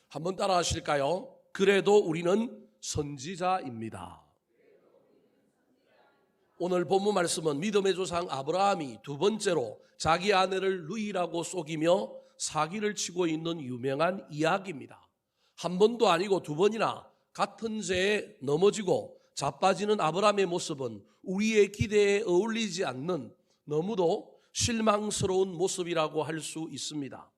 한번 따라 하실까요? 그래도 우리는 선지자입니다. 오늘 본문 말씀은 믿음의 조상 아브라함이 두 번째로 자기 아내를 루이라고 속이며 사기를 치고 있는 유명한 이야기입니다. 한 번도 아니고 두 번이나 같은 죄에 넘어지고 자빠지는 아브라함의 모습은 우리의 기대에 어울리지 않는 너무도 실망스러운 모습이라고 할 수 있습니다.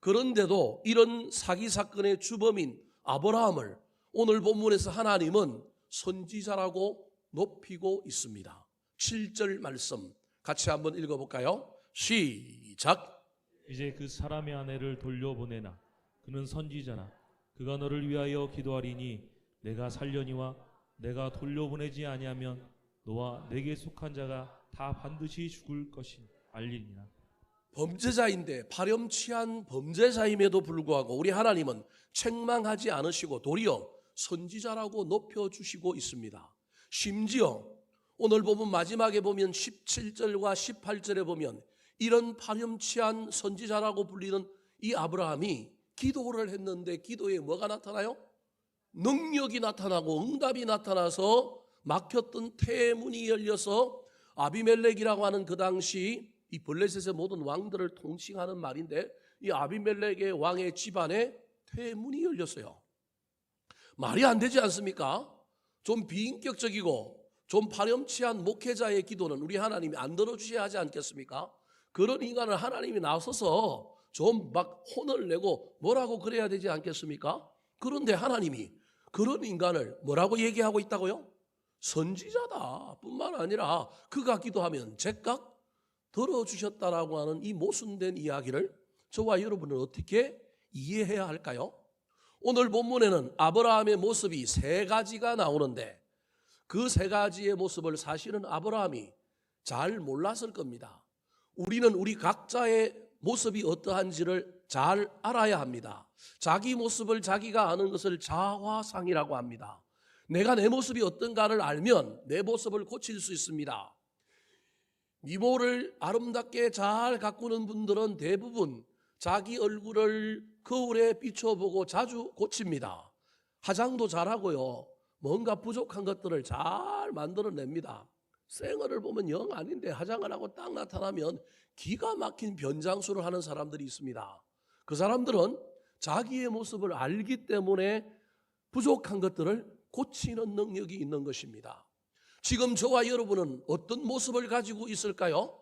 그런데도 이런 사기 사건의 주범인 아브라함을 오늘 본문에서 하나님은 선지자라고 높이고 있습니다. 7절 말씀 같이 한번 읽어볼까요? 시작. 이제 그 사람의 아내를 돌려보내나 그는 선지자나 그가 너를 위하여 기도하리니 내가 살려니와 내가 돌려보내지 아니하면 너와 내게 속한 자가 다 반드시 죽을 것인 알리니라. 범죄자인데 파렴치한 범죄자임에도 불구하고 우리 하나님은 책망하지 않으시고 도리어 선지자라고 높여주시고 있습니다. 심지어 오늘 보면 마지막에 보면 17절과 18절에 보면 이런 파렴치한 선지자라고 불리는 이 아브라함이 기도를 했는데 기도에 뭐가 나타나요? 능력이 나타나고 응답이 나타나서 막혔던 태문이 열려서 아비멜렉이라고 하는 그 당시 이 블레셋의 모든 왕들을 통칭하는 말인데 이 아비멜렉의 왕의 집안에 태문이 열렸어요. 말이 안 되지 않습니까? 좀 비인격적이고 좀 파렴치한 목회자의 기도는 우리 하나님이 안 들어주셔야 하지 않겠습니까? 그런 인간을 하나님이 나서서 좀 막 혼을 내고 뭐라고 그래야 되지 않겠습니까? 그런데 하나님이 그런 인간을 뭐라고 얘기하고 있다고요? 선지자다 뿐만 아니라 그가 기도하면 제각 들어주셨다라고 하는 이 모순된 이야기를 저와 여러분은 어떻게 이해해야 할까요? 오늘 본문에는 아브라함의 모습이 세 가지가 나오는데 그 세 가지의 모습을 사실은 아브라함이 잘 몰랐을 겁니다. 우리는 우리 각자의 모습이 어떠한지를 잘 알아야 합니다. 자기 모습을 자기가 아는 것을 자화상이라고 합니다. 내가 내 모습이 어떤가를 알면 내 모습을 고칠 수 있습니다. 미모를 아름답게 잘 가꾸는 분들은 대부분 자기 얼굴을 거울에 비춰보고 자주 고칩니다. 화장도 잘하고요. 뭔가 부족한 것들을 잘 만들어냅니다. 쌩얼을 보면 영 아닌데 화장을 하고 딱 나타나면 기가 막힌 변장수를 하는 사람들이 있습니다. 그 사람들은 자기의 모습을 알기 때문에 부족한 것들을 고치는 능력이 있는 것입니다. 지금 저와 여러분은 어떤 모습을 가지고 있을까요?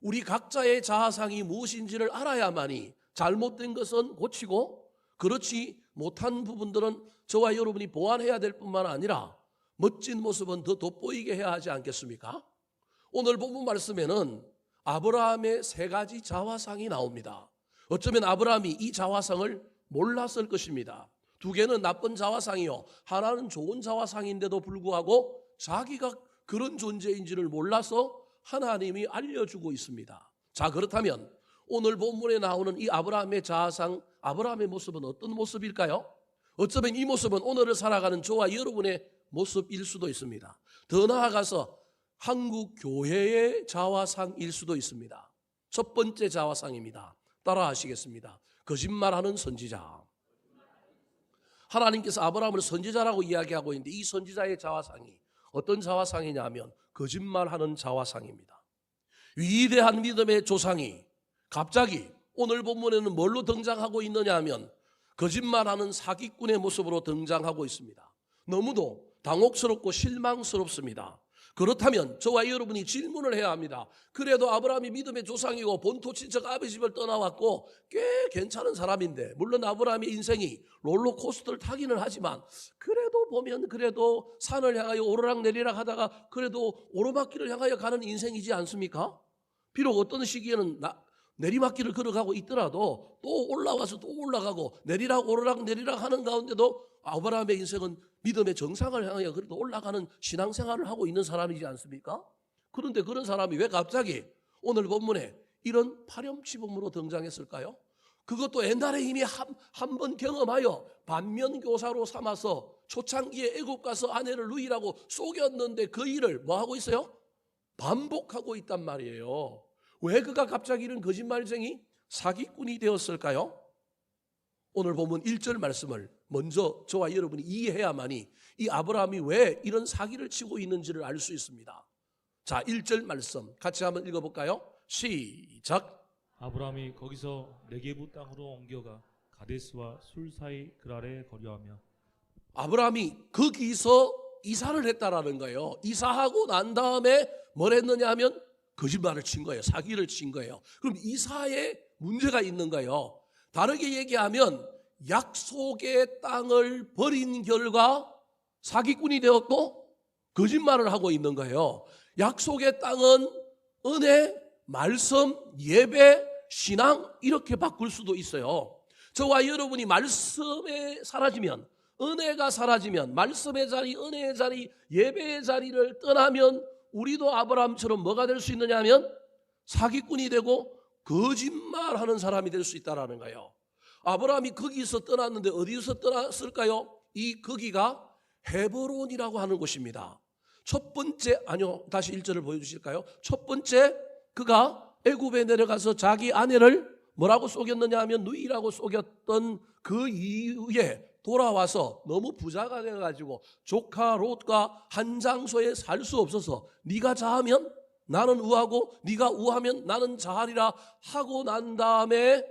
우리 각자의 자아상이 무엇인지를 알아야만이 잘못된 것은 고치고 그렇지 못한 부분들은 저와 여러분이 보완해야 될 뿐만 아니라 멋진 모습은 더 돋보이게 해야 하지 않겠습니까? 오늘 본문 말씀에는 아브라함의 세 가지 자화상이 나옵니다. 어쩌면 아브라함이 이 자화상을 몰랐을 것입니다. 두 개는 나쁜 자화상이요, 하나는 좋은 자화상인데도 불구하고 자기가 그런 존재인지를 몰라서 하나님이 알려주고 있습니다. 자, 그렇다면 오늘 본문에 나오는 이 아브라함의 자아상, 아브라함의 모습은 어떤 모습일까요? 어쩌면 이 모습은 오늘을 살아가는 저와 여러분의 모습일 수도 있습니다. 더 나아가서 한국 교회의 자화상일 수도 있습니다. 첫 번째 자화상입니다. 따라 하시겠습니다. 거짓말하는 선지자. 하나님께서 아브라함을 선지자라고 이야기하고 있는데 이 선지자의 자화상이 어떤 자화상이냐 하면 거짓말하는 자화상입니다. 위대한 믿음의 조상이 갑자기 오늘 본문에는 뭘로 등장하고 있느냐 하면 거짓말하는 사기꾼의 모습으로 등장하고 있습니다. 너무도 당혹스럽고 실망스럽습니다. 그렇다면 저와 여러분이 질문을 해야 합니다. 그래도 아브라함이 믿음의 조상이고 본토 친척 아버지 집을 떠나왔고 꽤 괜찮은 사람인데, 물론 아브라함의 인생이 롤러코스터를 타기는 하지만 그래도 보면 그래도 산을 향하여 오르락내리락 하다가 그래도 오르막길을 향하여 가는 인생이지 않습니까? 비록 어떤 시기에는 내리막길을 걸어가고 있더라도 또 올라와서 또 올라가고 내리락 오르락 내리락 하는 가운데도 아브라함의 인생은 믿음의 정상을 향하여 그래도 올라가는 신앙생활을 하고 있는 사람이지 않습니까? 그런데 그런 사람이 왜 갑자기 오늘 본문에 이런 파렴치범으로 등장했을까요? 그것도 옛날에 이미 한 번 경험하여 반면교사로 삼아서 초창기에 애굽 가서 아내를 루이라고 속였는데 그 일을 뭐 하고 있어요? 반복하고 있단 말이에요. 왜 그가 갑자기 이런 거짓말쟁이 사기꾼이 되었을까요? 오늘 보면 1절 말씀을 먼저 저와 여러분이 이해해야만이 이 아브라함이 왜 이런 사기를 치고 있는지를 알 수 있습니다. 자, 1절 말씀 같이 한번 읽어볼까요? 시작. 아브라함이 거기서 네게부 땅으로 옮겨가 가데스와 술 사이 그랄에 거류하며. 아브라함이 거기서 이사를 했다라는 거예요. 이사하고 난 다음에 뭘 했느냐 하면 거짓말을 친 거예요. 사기를 친 거예요. 그럼 이사에 문제가 있는 거예요. 다르게 얘기하면 약속의 땅을 버린 결과 사기꾼이 되었고 거짓말을 하고 있는 거예요. 약속의 땅은 은혜, 말씀, 예배, 신앙 이렇게 바꿀 수도 있어요. 저와 여러분이 말씀에 사라지면, 은혜가 사라지면, 말씀의 자리, 은혜의 자리, 예배의 자리를 떠나면 우리도 아브라함처럼 뭐가 될 수 있느냐 하면 사기꾼이 되고 거짓말하는 사람이 될 수 있다는 거예요. 아브라함이 거기서 떠났는데 어디서 떠났을까요? 이 거기가 헤브론이라고 하는 곳입니다. 첫 번째, 아니요, 다시 1절을 보여주실까요? 첫 번째, 그가 애굽에 내려가서 자기 아내를 뭐라고 속였느냐 하면 누이라고 속였던 그 이후에 돌아와서 너무 부자가 돼가지고 조카 롯과 한 장소에 살 수 없어서 네가 자하면 나는 우하고 네가 우하면 나는 자하리라 하고 난 다음에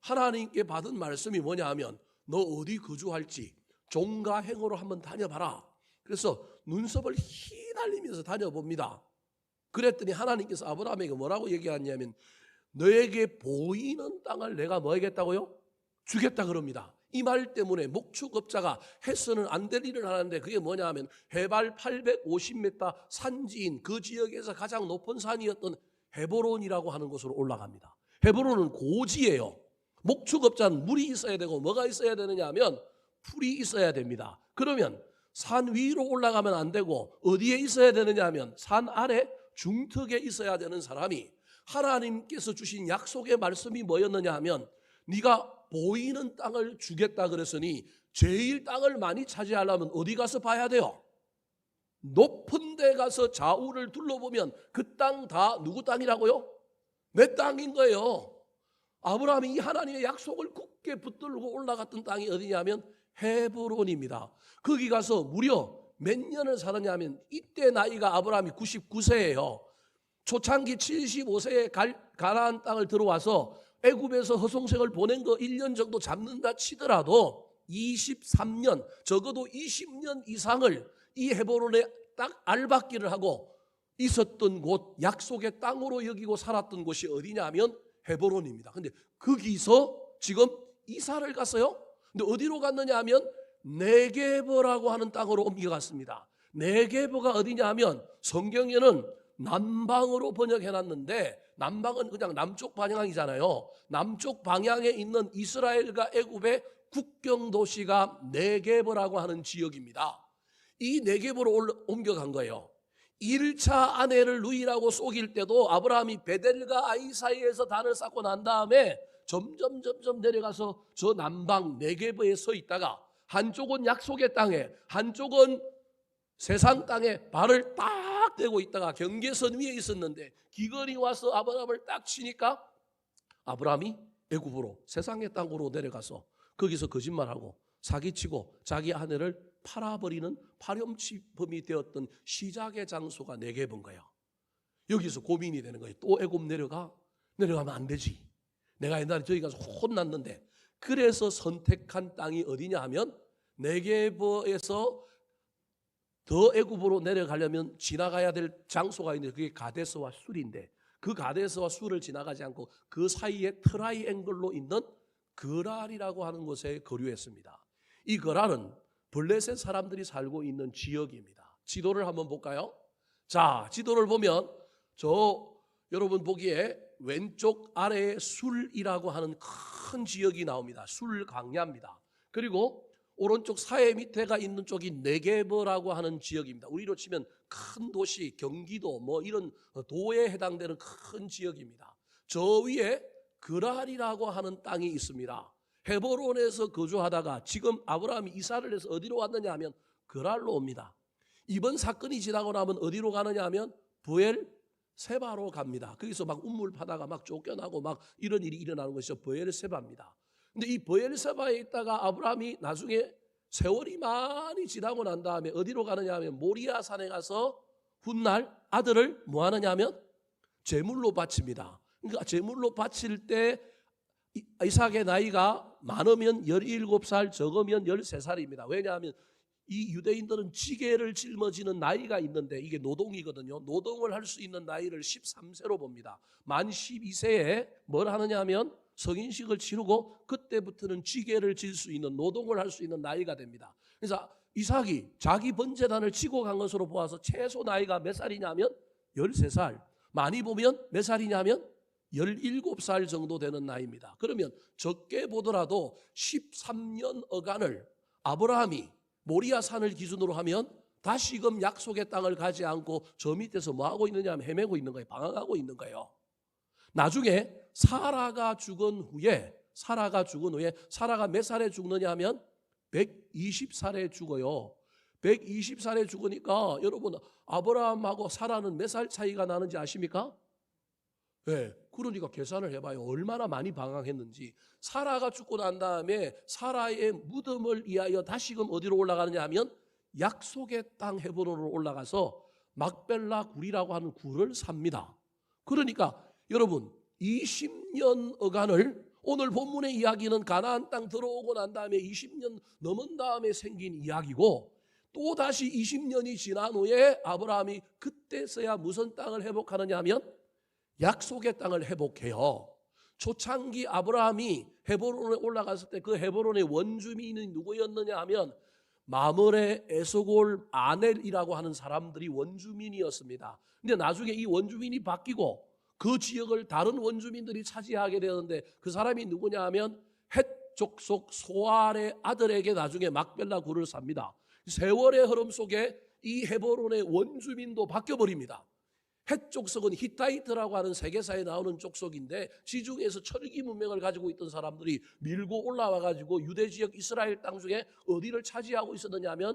하나님께 받은 말씀이 뭐냐 하면 너 어디 거주할지 종가 행으로 한번 다녀봐라. 그래서 눈썹을 휘날리면서 다녀봅니다. 그랬더니 하나님께서 아브라함에게 뭐라고 얘기하냐면 너에게 보이는 땅을 내가 뭐 하겠다고요? 주겠다 그럽니다. 이 말 때문에 목축업자가 해서는 안 될 일을 하는데 그게 뭐냐 하면 해발 850m 산지인 그 지역에서 가장 높은 산이었던 헤브론이라고 하는 곳으로 올라갑니다. 헤브론은 고지예요. 목축업자는 물이 있어야 되고 뭐가 있어야 되느냐 하면 풀이 있어야 됩니다. 그러면 산 위로 올라가면 안 되고 어디에 있어야 되느냐 하면 산 아래 중턱에 있어야 되는 사람이 하나님께서 주신 약속의 말씀이 뭐였느냐 하면 네가 보이는 땅을 주겠다 그랬으니 제일 땅을 많이 차지하려면 어디 가서 봐야 돼요? 높은 데 가서 좌우를 둘러보면 그 땅 다 누구 땅이라고요? 내 땅인 거예요. 아브라함이 이 하나님의 약속을 굳게 붙들고 올라갔던 땅이 어디냐면 헤브론입니다. 거기 가서 무려 몇 년을 살았냐 하면 이때 나이가 아브라함이 99세예요. 초창기 75세에 가나안 땅을 들어와서 애굽에서 허송세를 보낸 거 1년 정도 잡는다 치더라도 23년 적어도 20년 이상을 이 헤브론에 딱 알박기를 하고 있었던 곳 약속의 땅으로 여기고 살았던 곳이 어디냐 하면 헤브론입니다. 근데 거기서 지금 이사를 갔어요. 근데 어디로 갔느냐 하면 네게버라고 하는 땅으로 옮겨갔습니다. 네게버가 어디냐 하면 성경에는 남방으로 번역해놨는데 남방은 그냥 남쪽 방향이잖아요. 남쪽 방향에 있는 이스라엘과 애굽의 국경 도시가 네게버라고 하는 지역입니다. 이 네게버로 옮겨간 거예요. 1차 아내를 누이라고 속일 때도 아브라함이 베델과 아이 사이에서 단을 쌓고 난 다음에 점점 내려가서 저 남방 네게버에 서 있다가 한쪽은 약속의 땅에 한쪽은 세상 땅에 발을 딱 대고 있다가 경계선 위에 있었는데 기근이 와서 아브라함을 딱 치니까 아브라함이 애굽으로 세상의 땅으로 내려가서 거기서 거짓말하고 사기치고 자기 아내를 팔아버리는 파렴치범이 되었던 시작의 장소가 네게버인 거예요. 여기서 고민이 되는 거예요. 또 애굽 내려가면 안 되지. 내가 옛날에 저기 가서 혼났는데 그래서 선택한 땅이 어디냐 하면 네게버에서 더 애굽으로 내려가려면 지나가야 될 장소가 있는데 그게 가데스와 술인데 그 가데스와 술을 지나가지 않고 그 사이에 트라이앵글로 있는 그랄이라고 하는 곳에 거류했습니다. 이 그랄은 블레셋 사람들이 살고 있는 지역입니다. 지도를 한번 볼까요? 자, 지도를 보면 여러분 보기에 왼쪽 아래에 술이라고 하는 큰 지역이 나옵니다. 술 강야입니다. 그리고 오른쪽 사해 밑에가 있는 쪽이 네게버라고 하는 지역입니다. 우리로 치면 큰 도시, 경기도 뭐 이런 도에 해당되는 큰 지역입니다. 저 위에 그랄이라고 하는 땅이 있습니다. 헤브론에서 거주하다가 지금 아브라함이 이사를 해서 어디로 왔느냐 하면 그랄로 옵니다. 이번 사건이 지나고 나면 어디로 가느냐 하면 부엘 세바로 갑니다. 거기서 막 운물 파다가 막 쫓겨나고 막 이런 일이 일어나는 것이 브엘세바입니다. 근데 이 브엘세바에 있다가 아브라함이 나중에 세월이 많이 지나고 난 다음에 어디로 가느냐 하면 모리아 산에 가서 훗날 아들을 뭐 하느냐 하면 제물로 바칩니다. 그러니까 제물로 바칠 때 이삭의 나이가 많으면 17살, 적으면 13살입니다. 왜냐하면 이 유대인들은 지게를 짊어지는 나이가 있는데 이게 노동이거든요. 노동을 할 수 있는 나이를 13세로 봅니다. 만 12세에 뭘 하느냐 하면 성인식을 치르고 그때부터는 지게를 질 수 있는 노동을 할 수 있는 나이가 됩니다. 그래서 이삭이 자기 번제단을 치고 간 것으로 보아서 최소 나이가 몇 살이냐면 13살. 많이 보면 몇 살이냐면 17살 정도 되는 나이입니다. 그러면 적게 보더라도 13년 어간을 아브라함이 모리아 산을 기준으로 하면 다시금 약속의 땅을 가지 않고 저 밑에서 뭐 하고 있느냐 하면 헤매고 있는 거예요. 방황하고 있는 거예요. 나중에 사라가 죽은 후에 사라가 몇 살에 죽느냐 하면 120살에 죽어요. 120살에 죽으니까 여러분 아브라함하고 사라는 몇 살 차이가 나는지 아십니까? 네, 그러니까 계산을 해봐요. 얼마나 많이 방황했는지. 사라가 죽고 난 다음에 사라의 무덤을 위하여 다시금 어디로 올라가느냐 하면 약속의 땅 헤브론으로 올라가서 막벨라 굴이라고 하는 굴을 삽니다. 그러니까 여러분 20년 어간을 오늘 본문의 이야기는 가나안 땅 들어오고 난 다음에 20년 넘은 다음에 생긴 이야기고 또 다시 20년이 지난 후에 아브라함이 그때서야 무슨 땅을 회복하느냐 하면 약속의 땅을 회복해요. 초창기 아브라함이 헤브론에 올라갔을 때 그 헤브론의 원주민이 누구였느냐 하면 마므레, 에스골, 아넬이라고 하는 사람들이 원주민이었습니다. 근데 나중에 이 원주민이 바뀌고 그 지역을 다른 원주민들이 차지하게 되었는데 그 사람이 누구냐 하면 헷 족속 소알의 아들에게 나중에 막벨라 굴을 삽니다. 세월의 흐름 속에 이 헤브론의 원주민도 바뀌어버립니다. 헷 족속은 히타이트라고 하는 세계사에 나오는 족속인데 지중해에서 철기 문명을 가지고 있던 사람들이 밀고 올라와 가지고 유대 지역 이스라엘 땅 중에 어디를 차지하고 있었느냐 하면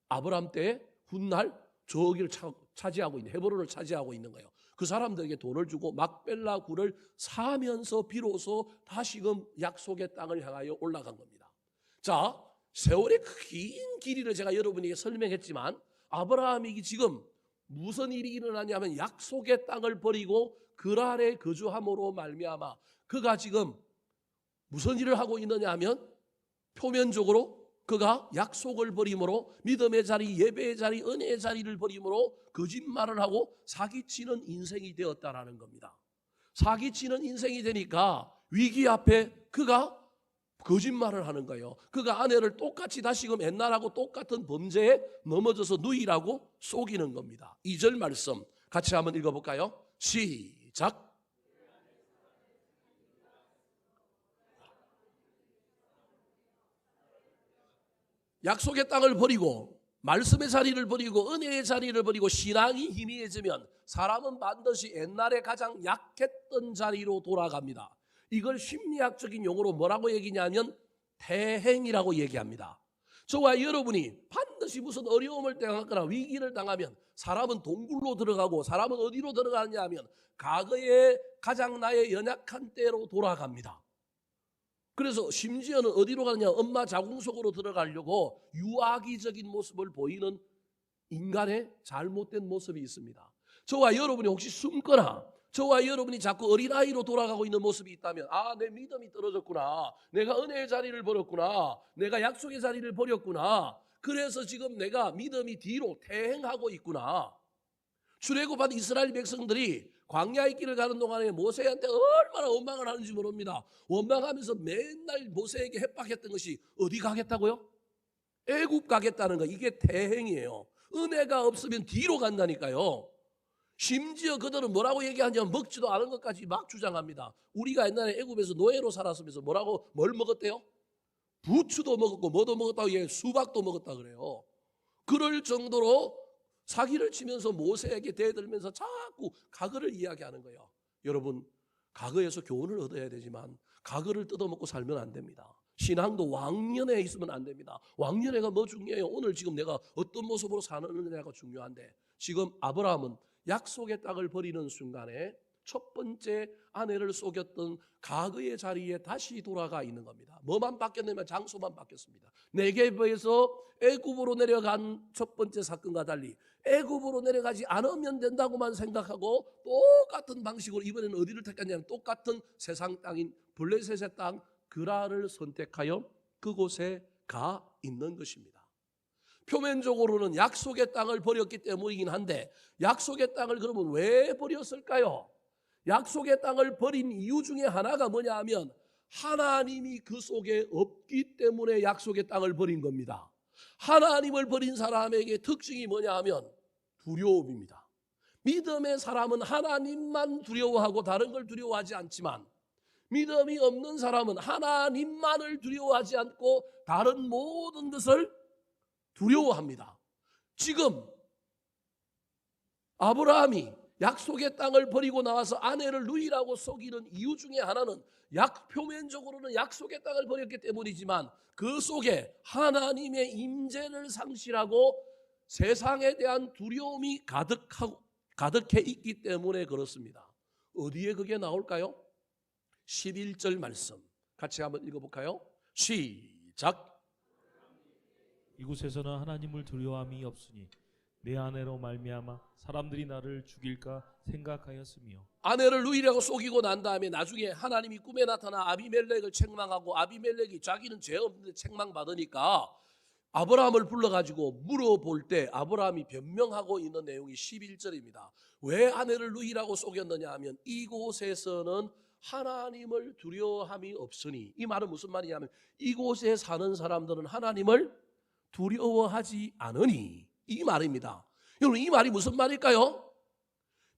아브라함 때 훗날 저기를 차지하고 있는 헤브론을 차지하고 있는 거예요. 그 사람들에게 돈을 주고 막벨라 굴을 사면서 비로소 다시금 약속의 땅을 향하여 올라간 겁니다. 자, 세월의 긴 길이를 제가 여러분에게 설명했지만 아브라함이 지금 무슨 일이 일어나냐면 약속의 땅을 버리고 그랄에 거주함으로 말미암아 그가 지금 무슨 일을 하고 있느냐 하면 표면적으로 그가 약속을 버림으로 믿음의 자리, 예배의 자리, 은혜의 자리를 버림으로 거짓말을 하고 사기치는 인생이 되었다라는 겁니다. 사기치는 인생이 되니까 위기 앞에 그가 거짓말을 하는 거예요. 그가 아내를 똑같이 다시금 옛날하고 똑같은 범죄에 넘어져서 누이라고 속이는 겁니다. 2절 말씀 같이 한번 읽어볼까요? 시작. 약속의 땅을 버리고 말씀의 자리를 버리고 은혜의 자리를 버리고 신앙이 희미해지면 사람은 반드시 옛날에 가장 약했던 자리로 돌아갑니다. 이걸 심리학적인 용어로 뭐라고 얘기냐면 대행이라고 얘기합니다. 저와 여러분이 반드시 무슨 어려움을 당하거나 위기를 당하면 사람은 동굴로 들어가고 사람은 어디로 들어가느냐 하면 과거에 가장 나의 연약한 때로 돌아갑니다. 그래서 심지어는 어디로 가느냐 엄마 자궁 속으로 들어가려고 유아기적인 모습을 보이는 인간의 잘못된 모습이 있습니다. 저와 여러분이 혹시 숨거나 저와 여러분이 자꾸 어린아이로 돌아가고 있는 모습이 있다면 내 믿음이 떨어졌구나. 내가 은혜의 자리를 버렸구나. 내가 약속의 자리를 버렸구나. 그래서 지금 내가 믿음이 뒤로 퇴행하고 있구나. 출애굽한 이스라엘 백성들이 광야의 길을 가는 동안에 모세한테 얼마나 원망을 하는지 모릅니다. 원망하면서 맨날 모세에게 협박했던 것이 어디 가겠다고요? 애굽 가겠다는 거. 이게 퇴행이에요. 은혜가 없으면 뒤로 간다니까요. 심지어 그들은 뭐라고 얘기하냐면 먹지도 않은 것까지 막 주장합니다. 우리가 옛날에 애굽에서 노예로 살았으면서 뭘 먹었대요? 부추도 먹었고 뭐도 먹었다고 얘기해요. 수박도 먹었다 그래요. 그럴 정도로 사기를 치면서 모세에게 대들면서 자꾸 과거를 이야기하는 거예요. 여러분, 과거에서 교훈을 얻어야 되지만 과거를 뜯어먹고 살면 안 됩니다. 신앙도 왕년에 있으면 안 됩니다. 왕년에가 뭐 중요해요? 오늘 지금 내가 어떤 모습으로 사느냐가 중요한데 지금 아브라함은 약속의 땅을 버리는 순간에 첫 번째 아내를 속였던 과거의 자리에 다시 돌아가 있는 겁니다. 뭐만 바뀌었냐면 장소만 바뀌었습니다. 네게브에서 애굽으로 내려간 첫 번째 사건과 달리 애굽으로 내려가지 않으면 된다고만 생각하고 똑같은 방식으로 이번에는 어디를 택했냐면 똑같은 세상 땅인 블레셋의 땅 그라를 선택하여 그곳에 가 있는 것입니다. 표면적으로는 약속의 땅을 버렸기 때문이긴 한데 약속의 땅을 그러면 왜 버렸을까요? 약속의 땅을 버린 이유 중에 하나가 뭐냐 하면 하나님이 그 속에 없기 때문에 약속의 땅을 버린 겁니다. 하나님을 버린 사람에게 특징이 뭐냐 하면 두려움입니다. 믿음의 사람은 하나님만 두려워하고 다른 걸 두려워하지 않지만 믿음이 없는 사람은 하나님만을 두려워하지 않고 다른 모든 것을 두려워합니다. 지금 아브라함이 약속의 땅을 버리고 나와서 아내를 누이라고 속이는 이유 중에 하나는 표면적으로는 약속의 땅을 버렸기 때문이지만 그 속에 하나님의 임재를 상실하고 세상에 대한 두려움이 가득해 있기 때문에 그렇습니다. 어디에 그게 나올까요? 11절 말씀 같이 한번 읽어볼까요? 시작. 이곳에서는 하나님을 두려워함이 없으니 내 아내로 말미암아 사람들이 나를 죽일까 생각하였으며. 아내를 누이라고 속이고 난 다음에 나중에 하나님이 꿈에 나타나 아비멜렉을 책망하고 아비멜렉이 자기는 죄 없는데 책망받으니까 아브라함을 불러가지고 물어볼 때 아브라함이 변명하고 있는 내용이 11절입니다. 왜 아내를 누이라고 속였느냐 하면 이곳에서는 하나님을 두려워함이 없으니, 이 말은 무슨 말이냐면 이곳에 사는 사람들은 하나님을 두려워하지 않으니, 이 말입니다. 여러분, 이 말이 무슨 말일까요?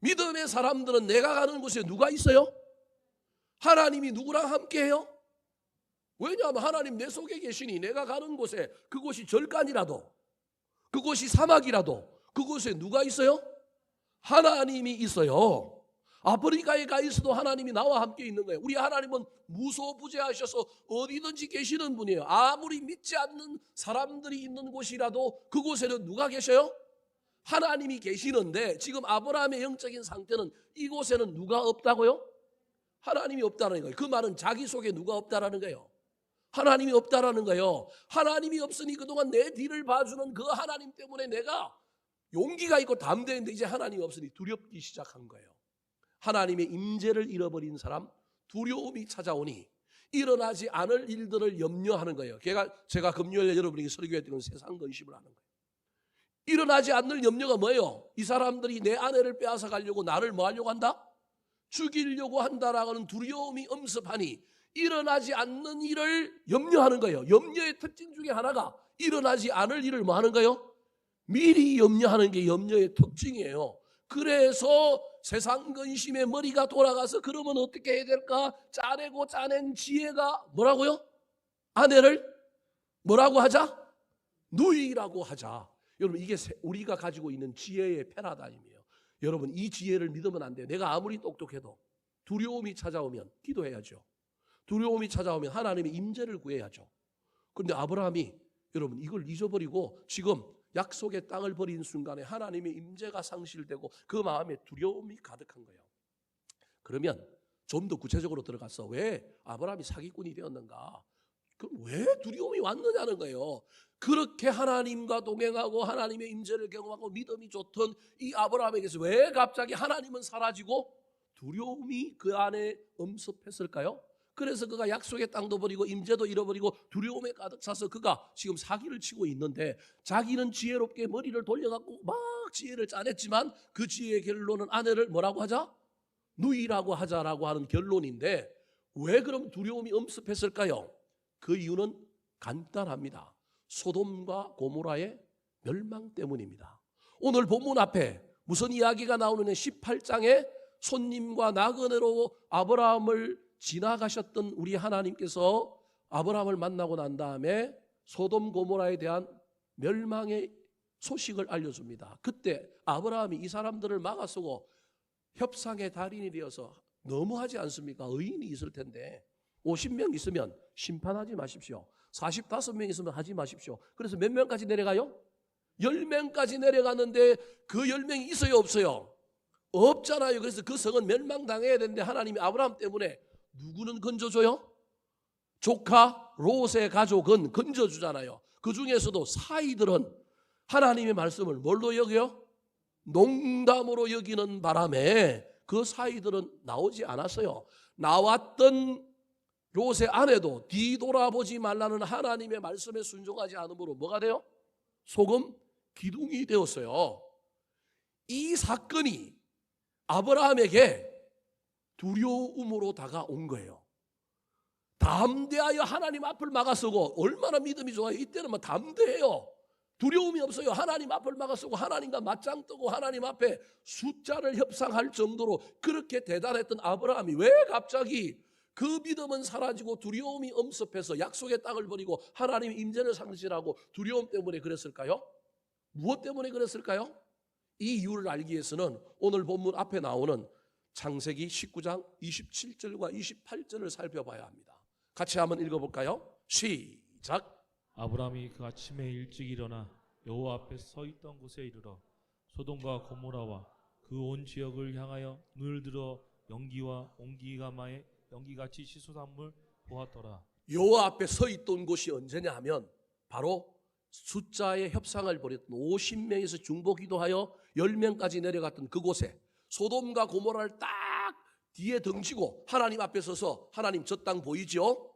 믿음의 사람들은 내가 가는 곳에 누가 있어요? 하나님이 누구랑 함께해요? 왜냐하면 하나님 내 속에 계시니 내가 가는 곳에, 그곳이 절간이라도 그곳이 사막이라도 그곳에 누가 있어요? 하나님이 있어요. 아프리카에 가 있어도 하나님이 나와 함께 있는 거예요. 우리 하나님은 무소부재하셔서 어디든지 계시는 분이에요. 아무리 믿지 않는 사람들이 있는 곳이라도 그곳에는 누가 계셔요? 하나님이 계시는데 지금 아브라함의 영적인 상태는 이곳에는 누가 없다고요? 하나님이 없다는 거예요. 그 말은 자기 속에 누가 없다라는 거예요. 하나님이 없다라는 거예요. 하나님이 없으니 그동안 내 뒤를 봐주는 그 하나님 때문에 내가 용기가 있고 담대했는데 이제 하나님이 없으니 두렵기 시작한 거예요. 하나님의 임재를 잃어버린 사람, 두려움이 찾아오니 일어나지 않을 일들을 염려하는 거예요. 제가 금요일에 여러분에게 설교했던 건 세상 근심을 하는 거예요. 일어나지 않는 염려가 뭐예요? 이 사람들이 내 아내를 빼앗아 가려고 나를 뭐 하려고 한다? 죽이려고 한다라는 두려움이 엄습하니 일어나지 않는 일을 염려하는 거예요. 염려의 특징 중에 하나가 일어나지 않을 일을 뭐 하는 거예요? 미리 염려하는 게 염려의 특징이에요. 그래서 세상 근심에 머리가 돌아가서 그러면 어떻게 해야 될까? 짜내고 짜낸 지혜가 뭐라고요? 아내를 뭐라고 하자? 누이라고 하자. 여러분, 이게 우리가 가지고 있는 지혜의 패러다임이에요. 여러분, 이 지혜를 믿으면 안 돼요. 내가 아무리 똑똑해도 두려움이 찾아오면 기도해야죠. 두려움이 찾아오면 하나님의 임재를 구해야죠. 그런데 아브라함이 여러분 이걸 잊어버리고 지금 약속의 땅을 버린 순간에 하나님의 임재가 상실되고 그 마음에 두려움이 가득한 거예요. 그러면 좀 더 구체적으로 들어가서 왜 아브라함이 사기꾼이 되었는가? 그럼 왜 두려움이 왔느냐는 거예요. 그렇게 하나님과 동행하고 하나님의 임재를 경험하고 믿음이 좋던 이 아브라함에게서 왜 갑자기 하나님은 사라지고 두려움이 그 안에 엄습했을까요? 그래서 그가 약속의 땅도 버리고 임재도 잃어버리고 두려움에 가득 차서 그가 지금 사기를 치고 있는데, 자기는 지혜롭게 머리를 돌려갖고 막 지혜를 짜냈지만 그 지혜의 결론은 아내를 뭐라고 하자? 누이라고 하자라고 하는 결론인데, 왜 그럼 두려움이 엄습했을까요? 그 이유는 간단합니다. 소돔과 고모라의 멸망 때문입니다. 오늘 본문 앞에 무슨 이야기가 나오느냐, 18장에 손님과 나그네로 아브라함을 지나가셨던 우리 하나님께서 아브라함을 만나고 난 다음에 소돔 고모라에 대한 멸망의 소식을 알려줍니다. 그때 아브라함이 이 사람들을 막아서고 협상의 달인이 되어서 너무하지 않습니까? 의인이 있을 텐데 50명 있으면 심판하지 마십시오. 45명 있으면 하지 마십시오. 그래서 몇 명까지 내려가요? 10명까지 내려갔는데 그 10명이 있어요, 없어요? 없잖아요. 그래서 그 성은 멸망당해야 되는데 하나님이 아브라함 때문에 누구는 건져줘요? 조카 롯의 가족은 건져주잖아요. 그 중에서도 사이들은 하나님의 말씀을 뭘로 여겨요? 농담으로 여기는 바람에 그 사이들은 나오지 않았어요. 나왔던 롯의 아내도 뒤돌아보지 말라는 하나님의 말씀에 순종하지 않으므로 뭐가 돼요? 소금 기둥이 되었어요. 이 사건이 아브라함에게 두려움으로 다가온 거예요. 담대하여 하나님 앞을 막아서고, 얼마나 믿음이 좋아요. 이때는 뭐 담대해요. 두려움이 없어요. 하나님 앞을 막아서고 하나님과 맞짱 뜨고 하나님 앞에 숫자를 협상할 정도로 그렇게 대단했던 아브라함이 왜 갑자기 그 믿음은 사라지고 두려움이 엄습해서 약속의 땅을 버리고 하나님의 임재를 상실하고 두려움 때문에 그랬을까요? 무엇 때문에 그랬을까요? 이 이유를 알기 위해서는 오늘 본문 앞에 나오는 창세기 19장 27절과 28절을 살펴봐야 합니다. 같이 한번 읽어볼까요? 시작. 아브라함이 그 아침에 일찍 일어나 여호와 앞에 서 있던 곳에 이르러 소돔과 고모라와 그 온 지역을 향하여 눈을 들어 연기와 온기가마에 연기같이 시소산물 보았더라. 여호와 앞에 서 있던 곳이 언제냐 하면 바로 숫자의 협상을 벌였던 50명에서 중보기도하여 10명까지 내려갔던 그곳에 소돔과 고모라를 딱 뒤에 덩치고 하나님 앞에 서서 하나님 저 땅 보이죠?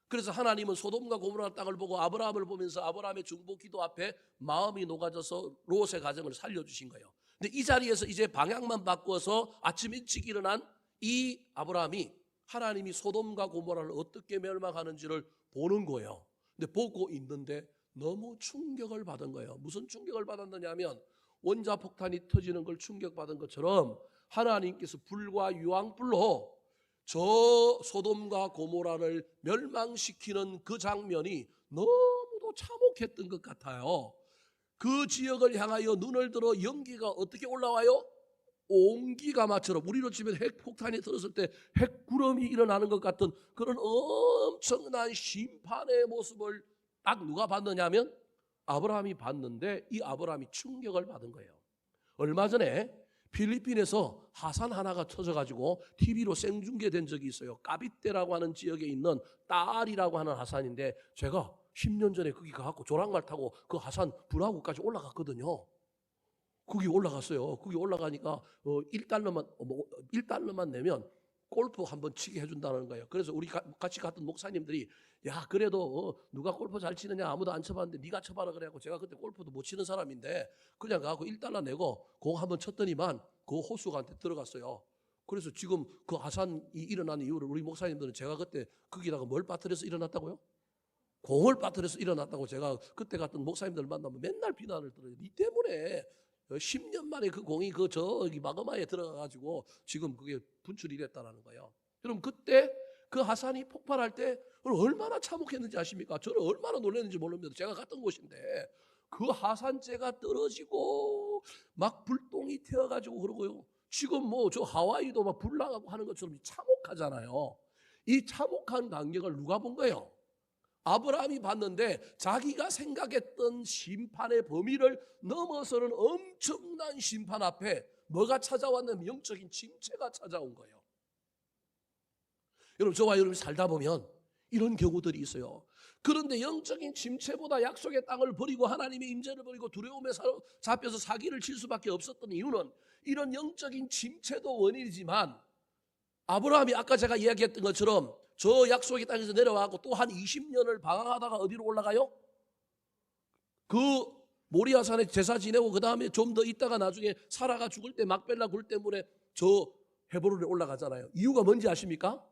그래서 하나님은 소돔과 고모라 땅을 보고 아브라함을 보면서 아브라함의 중보기도 앞에 마음이 녹아져서 롯의 가정을 살려주신 거예요. 근데 이 자리에서 이제 방향만 바꿔서 아침 일찍 일어난 이 아브라함이 하나님이 소돔과 고모라를 어떻게 멸망하는지를 보는 거예요. 근데 보고 있는데 너무 충격을 받은 거예요. 무슨 충격을 받았느냐면 원자폭탄이 터지는 걸 충격받은 것처럼 하나님께서 불과 유황불로 저 소돔과 고모라를 멸망시키는 그 장면이 너무도 참혹했던 것 같아요. 그 지역을 향하여 눈을 들어 연기가 어떻게 올라와요? 온기가마처럼, 우리로 치면 핵폭탄이 터졌을 때 핵구름이 일어나는 것 같은 그런 엄청난 심판의 모습을 딱 누가 봤느냐면 아브라함이 봤는데 이 아브라함이 충격을 받은 거예요. 얼마 전에 필리핀에서 화산 하나가 터져가지고 TV로 생중계된 적이 있어요. 까비떼라고 하는 지역에 있는 딸이라고 하는 화산인데 제가 10년 전에 거기 가갖고 조랑말 타고 그 화산 불하고까지 올라갔거든요. 거기 올라갔어요. 거기 올라가니까 1달러만 내면 골프 한번 치게 해준다는 거예요. 그래서 우리 같이 갔던 목사님들이 야 그래도 누가 골프 잘 치느냐 아무도 안 쳐봤는데 네가 쳐봐라 그래갖고 제가 그때 골프도 못 치는 사람인데 그냥 가갖고 1달러 내고 공 한번 쳤더니만 그 호수한테 들어갔어요. 그래서 지금 그 화산이 일어난 이유를 우리 목사님들은 제가 그때 거기다가 뭘 빠뜨려서 일어났다고요? 공을 빠뜨려서 일어났다고 제가 그때 갔던 목사님들 만나면 맨날 비난을 들어요. 이 때문에 10년 만에 그 공이 그 저기 마그마에 들어가가지고 지금 그게 분출이 됐다는 거예요. 여러분 그때 그 화산이 폭발할 때 얼마나 참혹했는지 아십니까? 저는 얼마나 놀랐는지 모릅니다. 제가 갔던 곳인데 그 화산재가 떨어지고 막 불똥이 튀어가지고 그러고요. 지금 뭐 저 하와이도 막 불 나가고 하는 것처럼 참혹하잖아요. 이 참혹한 광경을 누가 본 거예요? 아브라함이 봤는데 자기가 생각했던 심판의 범위를 넘어서는 엄청난 심판 앞에 뭐가 찾아왔냐면 영적인 침체가 찾아온 거예요. 여러분 저와 여러분이 살다 보면 이런 경우들이 있어요. 그런데 영적인 침체보다 약속의 땅을 버리고 하나님의 임재를 버리고 두려움에 잡혀서 사기를 칠 수밖에 없었던 이유는 이런 영적인 침체도 원인이지만 아브라함이 아까 제가 이야기했던 것처럼 저 약속의 땅에서 내려와서 또 한 20년을 방황하다가 어디로 올라가요? 그 모리아산에 제사 지내고 그 다음에 좀 더 있다가 나중에 사라가 죽을 때 막벨라 굴 때문에 저 헤브론에 올라가잖아요. 이유가 뭔지 아십니까?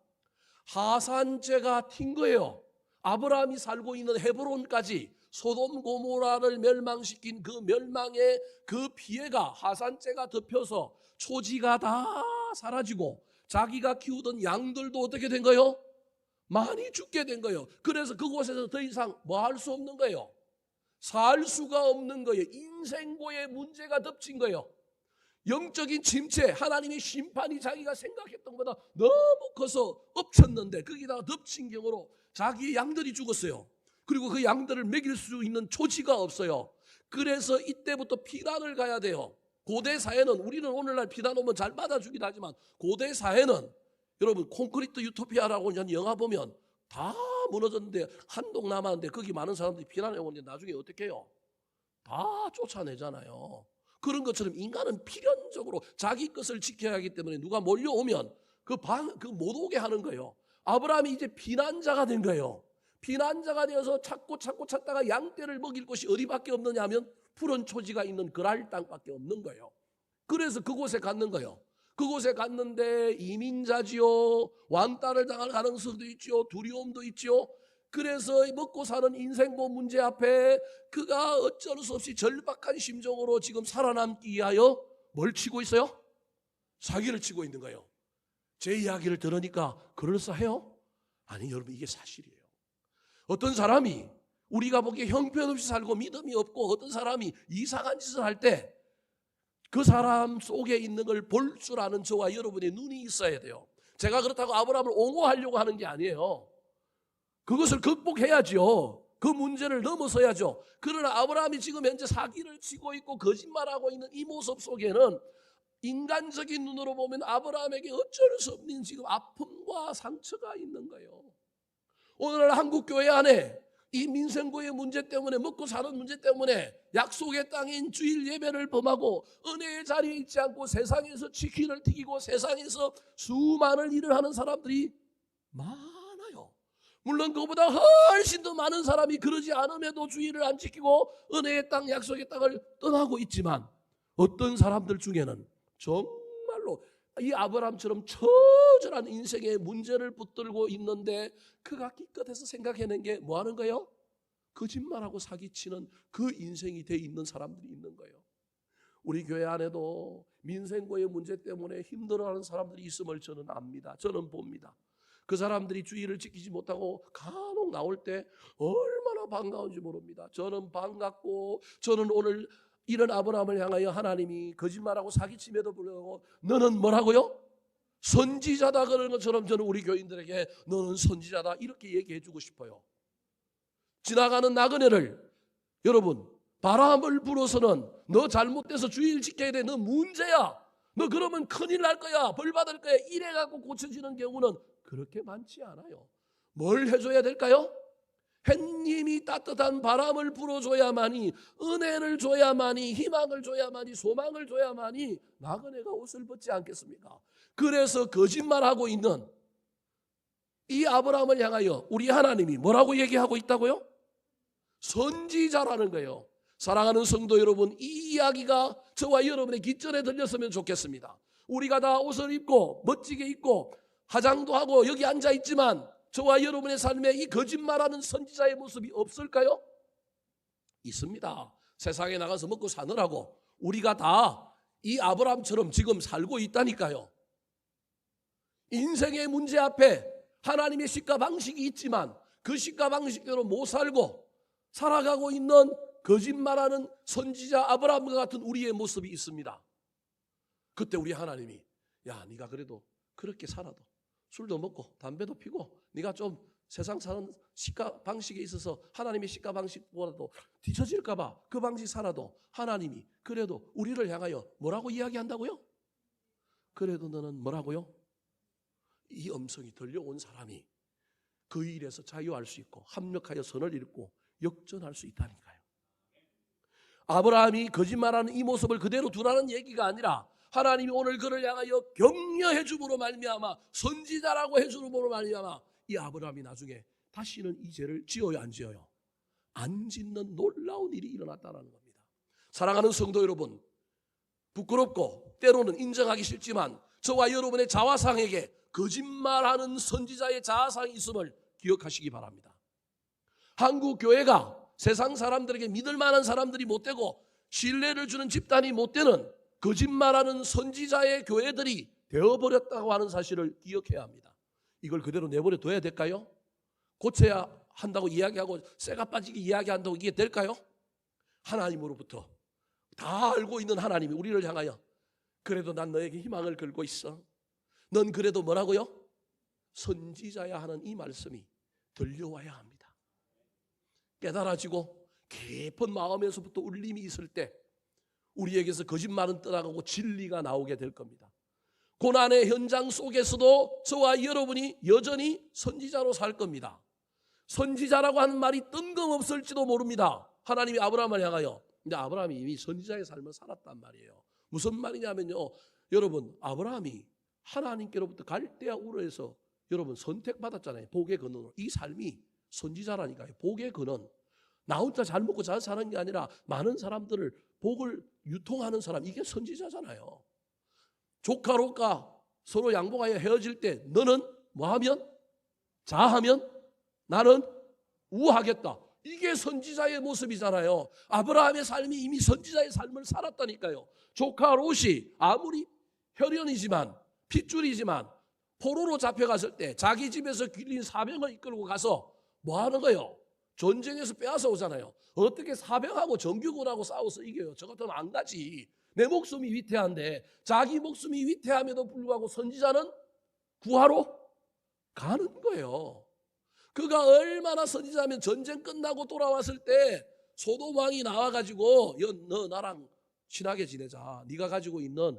하산제가 튄 거예요. 아브라함이 살고 있는 헤브론까지 소돔 고모라를 멸망시킨 그 멸망의 그 피해가 하산제가 덮여서 초지가 다 사라지고 자기가 키우던 양들도 어떻게 된 거예요? 많이 죽게 된 거예요. 그래서 그곳에서 더 이상 뭐 할 수 없는 거예요. 살 수가 없는 거예요. 인생고의 문제가 덮친 거예요. 영적인 침체, 하나님의 심판이 자기가 생각했던 것보다 너무 커서 엎쳤는데 거기다가 덮친 경우로 자기의 양들이 죽었어요. 그리고 그 양들을 먹일 수 있는 초지가 없어요. 그래서 이때부터 피난을 가야 돼요. 고대 사회는, 우리는 오늘날 비난 오면 잘 받아주긴 하지만 고대 사회는 여러분 콘크리트 유토피아라고 영화 보면 다 무너졌는데 한 동 남았는데 거기 많은 사람들이 피난해 오는데 나중에 어떻게 해요? 다 쫓아내잖아요. 그런 것처럼 인간은 필연적으로 자기 것을 지켜야 하기 때문에 누가 몰려오면 못 오게 하는 거예요. 아브라함이 이제 피난자가 된 거예요. 피난자가 되어서 찾다가 양떼를 먹일 곳이 어디밖에 없느냐 하면 푸른 초지가 있는 그랄 땅밖에 없는 거예요. 그래서 그곳에 갔는 거예요. 그곳에 갔는데 이민자지요. 왕따를 당할 가능성도 있죠. 두려움도 있죠. 그래서 먹고 사는 인생고 문제 앞에 그가 어쩔 수 없이 절박한 심정으로 지금 살아남기 위하여 뭘 치고 있어요? 사기를 치고 있는 거예요. 제 이야기를 들으니까 그럴싸해요? 아니 여러분, 이게 사실이에요. 어떤 사람이 우리가 보기에 형편없이 살고 믿음이 없고 어떤 사람이 이상한 짓을 할 때 그 사람 속에 있는 걸 볼 줄 아는 저와 여러분의 눈이 있어야 돼요. 제가 그렇다고 아브라함을 옹호하려고 하는 게 아니에요. 그것을 극복해야죠. 그 문제를 넘어서야죠. 그러나 아브라함이 지금 현재 사기를 치고 있고 거짓말하고 있는 이 모습 속에는 인간적인 눈으로 보면 아브라함에게 어쩔 수 없는 지금 아픔과 상처가 있는 거예요. 오늘날 한국 교회 안에 이 민생고의 문제 때문에, 먹고 사는 문제 때문에 약속의 땅인 주일 예배를 범하고 은혜의 자리에 있지 않고 세상에서 치킨을 튀기고 세상에서 수많은 일을 하는 사람들이 많아요. 물론 그보다 훨씬 더 많은 사람이 그러지 않음에도 주일을 안 지키고 은혜의 땅, 약속의 땅을 떠나고 있지만 어떤 사람들 중에는 정말로 이 아브라함처럼 처절한 인생의 문제를 붙들고 있는데 그가 기껏해서 생각해낸 게 뭐 하는 거예요? 거짓말하고 사기치는 그 인생이 돼 있는 사람들이 있는 거예요. 우리 교회 안에도 민생고의 문제 때문에 힘들어하는 사람들이 있음을 저는 압니다. 저는 봅니다. 그 사람들이 주의를 지키지 못하고 간혹 나올 때 얼마나 반가운지 모릅니다. 저는 반갑고, 저는 오늘 이런 아브라함을 향하여 하나님이 거짓말하고 사기침에도 불구하고 너는 뭐라고요? 선지자다 그러는 것처럼 저는 우리 교인들에게 너는 선지자다 이렇게 얘기해 주고 싶어요. 지나가는 나그네를, 여러분 바람을 불어서는 너 잘못돼서 주의를 지켜야 돼, 너 문제야, 너 그러면 큰일 날 거야, 벌 받을 거야, 이래 갖고 고쳐지는 경우는 그렇게 많지 않아요. 뭘 해줘야 될까요? 햇님이 따뜻한 바람을 불어줘야만이, 은혜를 줘야만이, 희망을 줘야만이, 소망을 줘야만이 나그네가 옷을 벗지 않겠습니까? 그래서 거짓말하고 있는 이 아브라함을 향하여 우리 하나님이 뭐라고 얘기하고 있다고요? 선지자라는 거예요. 사랑하는 성도 여러분, 이 이야기가 저와 여러분의 귓전에 들렸으면 좋겠습니다. 우리가 다 옷을 입고 멋지게 입고 화장도 하고 여기 앉아 있지만 저와 여러분의 삶에 이 거짓말하는 선지자의 모습이 없을까요? 있습니다. 세상에 나가서 먹고 사느라고 우리가 다 이 아브라함처럼 지금 살고 있다니까요. 인생의 문제 앞에 하나님의 식과 방식이 있지만 그 식과 방식대로 못 살고 살아가고 있는 거짓말하는 선지자 아브라함과 같은 우리의 모습이 있습니다. 그때 우리 하나님이 야, 네가 그래도 그렇게 살아도 술도 먹고 담배도 피고 네가 좀 세상 사는 식과 방식에 있어서 하나님의 식과 방식보다도 뒤처질까 봐 그 방식 살아도 하나님이 그래도 우리를 향하여 뭐라고 이야기한다고요? 그래도 너는 뭐라고요? 이 음성이 들려온 사람이 그 일에서 자유할 수 있고 합력하여 선을 이루고 역전할 수 있다니까요. 아브라함이 거짓말하는 이 모습을 그대로 두라는 얘기가 아니라 하나님이 오늘 그를 향하여 격려해 줌으로 말미암아, 선지자라고 해 줌으로 말미암아 이 아브라함이 나중에 다시는 이 죄를 지어요, 안 지어요? 안 짓는 놀라운 일이 일어났다는 겁니다. 사랑하는 성도 여러분, 부끄럽고 때로는 인정하기 싫지만 저와 여러분의 자화상에게 거짓말하는 선지자의 자화상이 있음을 기억하시기 바랍니다. 한국 교회가 세상 사람들에게 믿을 만한 사람들이 못 되고 신뢰를 주는 집단이 못 되는 거짓말하는 선지자의 교회들이 되어버렸다고 하는 사실을 기억해야 합니다. 이걸 그대로 내버려 둬야 될까요? 고쳐야 한다고 이야기하고 쇠가 빠지게 이야기한다고 이게 될까요? 하나님으로부터 다 알고 있는 하나님이 우리를 향하여 그래도 난 너에게 희망을 걸고 있어, 넌 그래도 뭐라고요? 선지자야 하는 이 말씀이 들려와야 합니다. 깨달아지고 깊은 마음에서부터 울림이 있을 때 우리에게서 거짓말은 떠나가고 진리가 나오게 될 겁니다. 고난의 현장 속에서도 저와 여러분이 여전히 선지자로 살 겁니다. 선지자라고 하는 말이 뜬금없을지도 모릅니다. 하나님이 아브라함을 향하여. 근데 아브라함이 이미 선지자의 삶을 살았단 말이에요. 무슨 말이냐면요, 여러분, 아브라함이 하나님께로부터 갈대아 우르에서 여러분 선택받았잖아요. 복의 근원으로. 이 삶이 선지자라니까요. 복의 근원. 나 혼자 잘 먹고 잘 사는 게 아니라 많은 사람들을 복을 유통하는 사람, 이게 선지자잖아요. 조카로까 서로 양보하여 헤어질 때 너는 뭐하면? 자하면 나는 우하겠다. 이게 선지자의 모습이잖아요. 아브라함의 삶이 이미 선지자의 삶을 살았다니까요. 조카 롯이 아무리 혈연이지만 핏줄이지만 포로로 잡혀갔을 때 자기 집에서 길린 사병을 이끌고 가서 뭐 하는 거예요? 전쟁에서 빼앗아 오잖아요. 어떻게 사병하고 정규군하고 싸워서 이겨요? 저 같으면 안 가지. 내 목숨이 위태한데 자기 목숨이 위태함에도 불구하고 선지자는 구하러 가는 거예요. 그가 얼마나 선지자면 전쟁 끝나고 돌아왔을 때 소돔 왕이 나와가지고 너 나랑 친하게 지내자. 네가 가지고 있는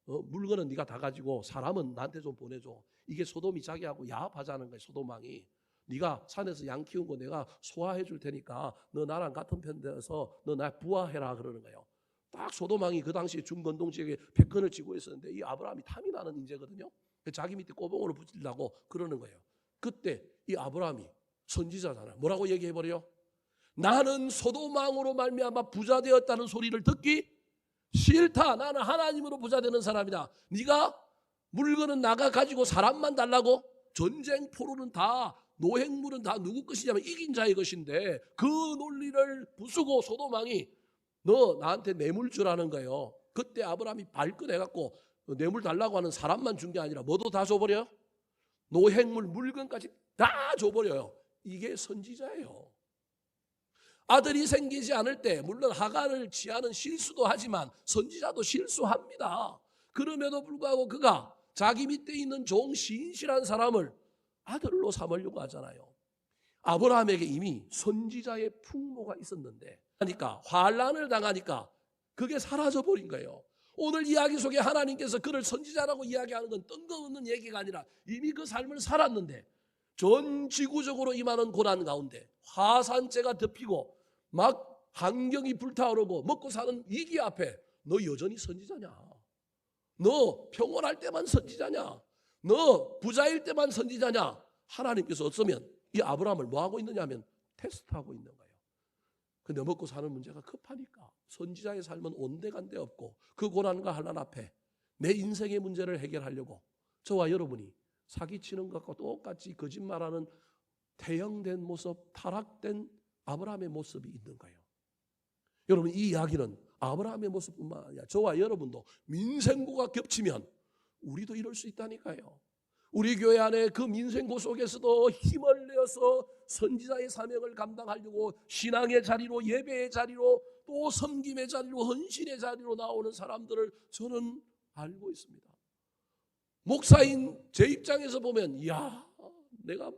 물건은 네가 다 가지고 사람은 나한테 좀 보내줘. 이게 소돔이 자기하고 야합하자는 거예요. 소돔 왕이. 네가 산에서 양 키운 거 내가 소화해 줄 테니까 너 나랑 같은 편 되어서 너 나 부하해라 그러는 거예요. 딱 소돔 왕이 그 당시에 중건동 지역에 백건을 쥐고 있었는데 이 아브라함이 탐이 나는 인재거든요. 자기 밑에 꼬봉으로 붙이려고 그러는 거예요. 그때 이 아브라함이 선지자잖아요. 뭐라고 얘기해버려요? 나는 소돔 왕으로 말미암아 부자 되었다는 소리를 듣기 싫다. 나는 하나님으로 부자 되는 사람이다. 네가 물건은 나가 가지고 사람만 달라고? 전쟁 포로는 다 노획물은 다 누구 것이냐면 이긴 자의 것인데 그 논리를 부수고 소돔 왕이 너 나한테 뇌물 주라는 거예요. 그때 아브라함이 발끈해갖고 뇌물 달라고 하는 사람만 준 게 아니라 뭐도 다 줘버려요. 노획물 물건까지 다 줘버려요. 이게 선지자예요. 아들이 생기지 않을 때 물론 하갈을 취하는 실수도 하지만 선지자도 실수합니다. 그럼에도 불구하고 그가 자기 밑에 있는 종 신실한 사람을 아들로 삼으려고 하잖아요. 아브라함에게 이미 선지자의 풍모가 있었는데 그러니까 환난을 당하니까 그게 사라져버린 거예요. 오늘 이야기 속에 하나님께서 그를 선지자라고 이야기하는 건 뜬금없는 얘기가 아니라 이미 그 삶을 살았는데 전 지구적으로 임하는 고난 가운데 화산재가 덮이고 막 환경이 불타오르고 먹고 사는 위기 앞에 너 여전히 선지자냐? 너 평온할 때만 선지자냐? 너 부자일 때만 선지자냐? 하나님께서 어쩌면 이 아브라함을 뭐하고 있느냐 하면 테스트하고 있는 거예요. 근데 먹고 사는 문제가 급하니까 선지자의 삶은 온데간데 없고 그 고난과 환난 앞에 내 인생의 문제를 해결하려고 저와 여러분이 사기치는 것과 똑같이 거짓말하는 태형된 모습, 타락된 아브라함의 모습이 있는 거예요. 여러분 이 이야기는 아브라함의 모습뿐만 아니라 저와 여러분도 민생고가 겹치면 우리도 이럴 수 있다니까요. 우리 교회 안에 그 민생고 속에서도 힘을 내어서 선지자의 사명을 감당하려고 신앙의 자리로 예배의 자리로 또 섬김의 자리로 헌신의 자리로 나오는 사람들을 저는 알고 있습니다. 목사인 제 입장에서 보면 이야 내가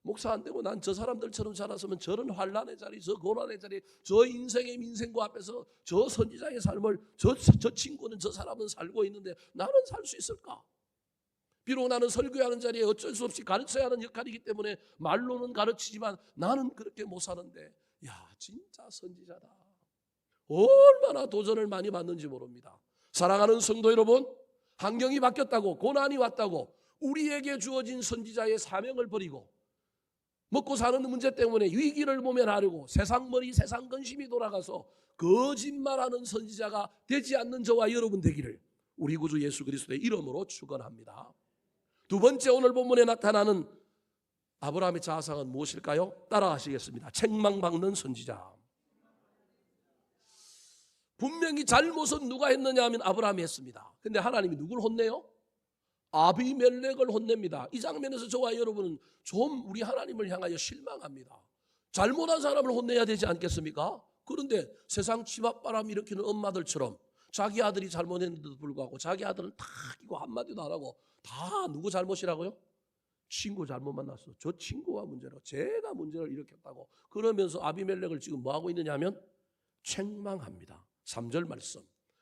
목사 안 되고 난 저 사람들처럼 자랐으면 저런 환난의 자리 저 고난의 자리 저 인생의 민생고 앞에서 저 선지자의 삶을 저 친구는 저 사람은 살고 있는데 나는 살 수 있을까? 비록 나는 설교하는 자리에 어쩔 수 없이 가르쳐야 하는 역할이기 때문에 말로는 가르치지만 나는 그렇게 못 사는데 야 진짜 선지자다. 얼마나 도전을 많이 받는지 모릅니다. 사랑하는 성도 여러분, 환경이 바뀌었다고 고난이 왔다고 우리에게 주어진 선지자의 사명을 버리고 먹고 사는 문제 때문에 위기를 모면하려고 세상머리 세상 근심이 돌아가서 거짓말하는 선지자가 되지 않는 저와 여러분 되기를 우리 구주 예수 그리스도의 이름으로 축원합니다. 두 번째 오늘 본문에 나타나는 아브라함의 자아상은 무엇일까요? 따라하시겠습니다. 책망받는 선지자. 분명히 잘못은 누가 했느냐 하면 아브라함이 했습니다. 근데 하나님이 누굴 혼내요? 아비멜렉을 혼냅니다. 이 장면에서 저와 여러분은 좀 우리 하나님을 향하여 실망합니다. 잘못한 사람을 혼내야 되지 않겠습니까? 그런데 세상 치맛바람 일으키는 엄마들처럼 자기 아들이 잘못했는데도 불구하고 자기 아들은 다 이거 한마디도 안 하고 다 누구 잘못이라고요? 친구 잘못 만났어. 저 친구가 문제라고. 제가 문제를 일으켰다고. 그러면서 아비멜렉을 지금 뭐하고 있느냐 하면 책망합니다. 3절 말씀.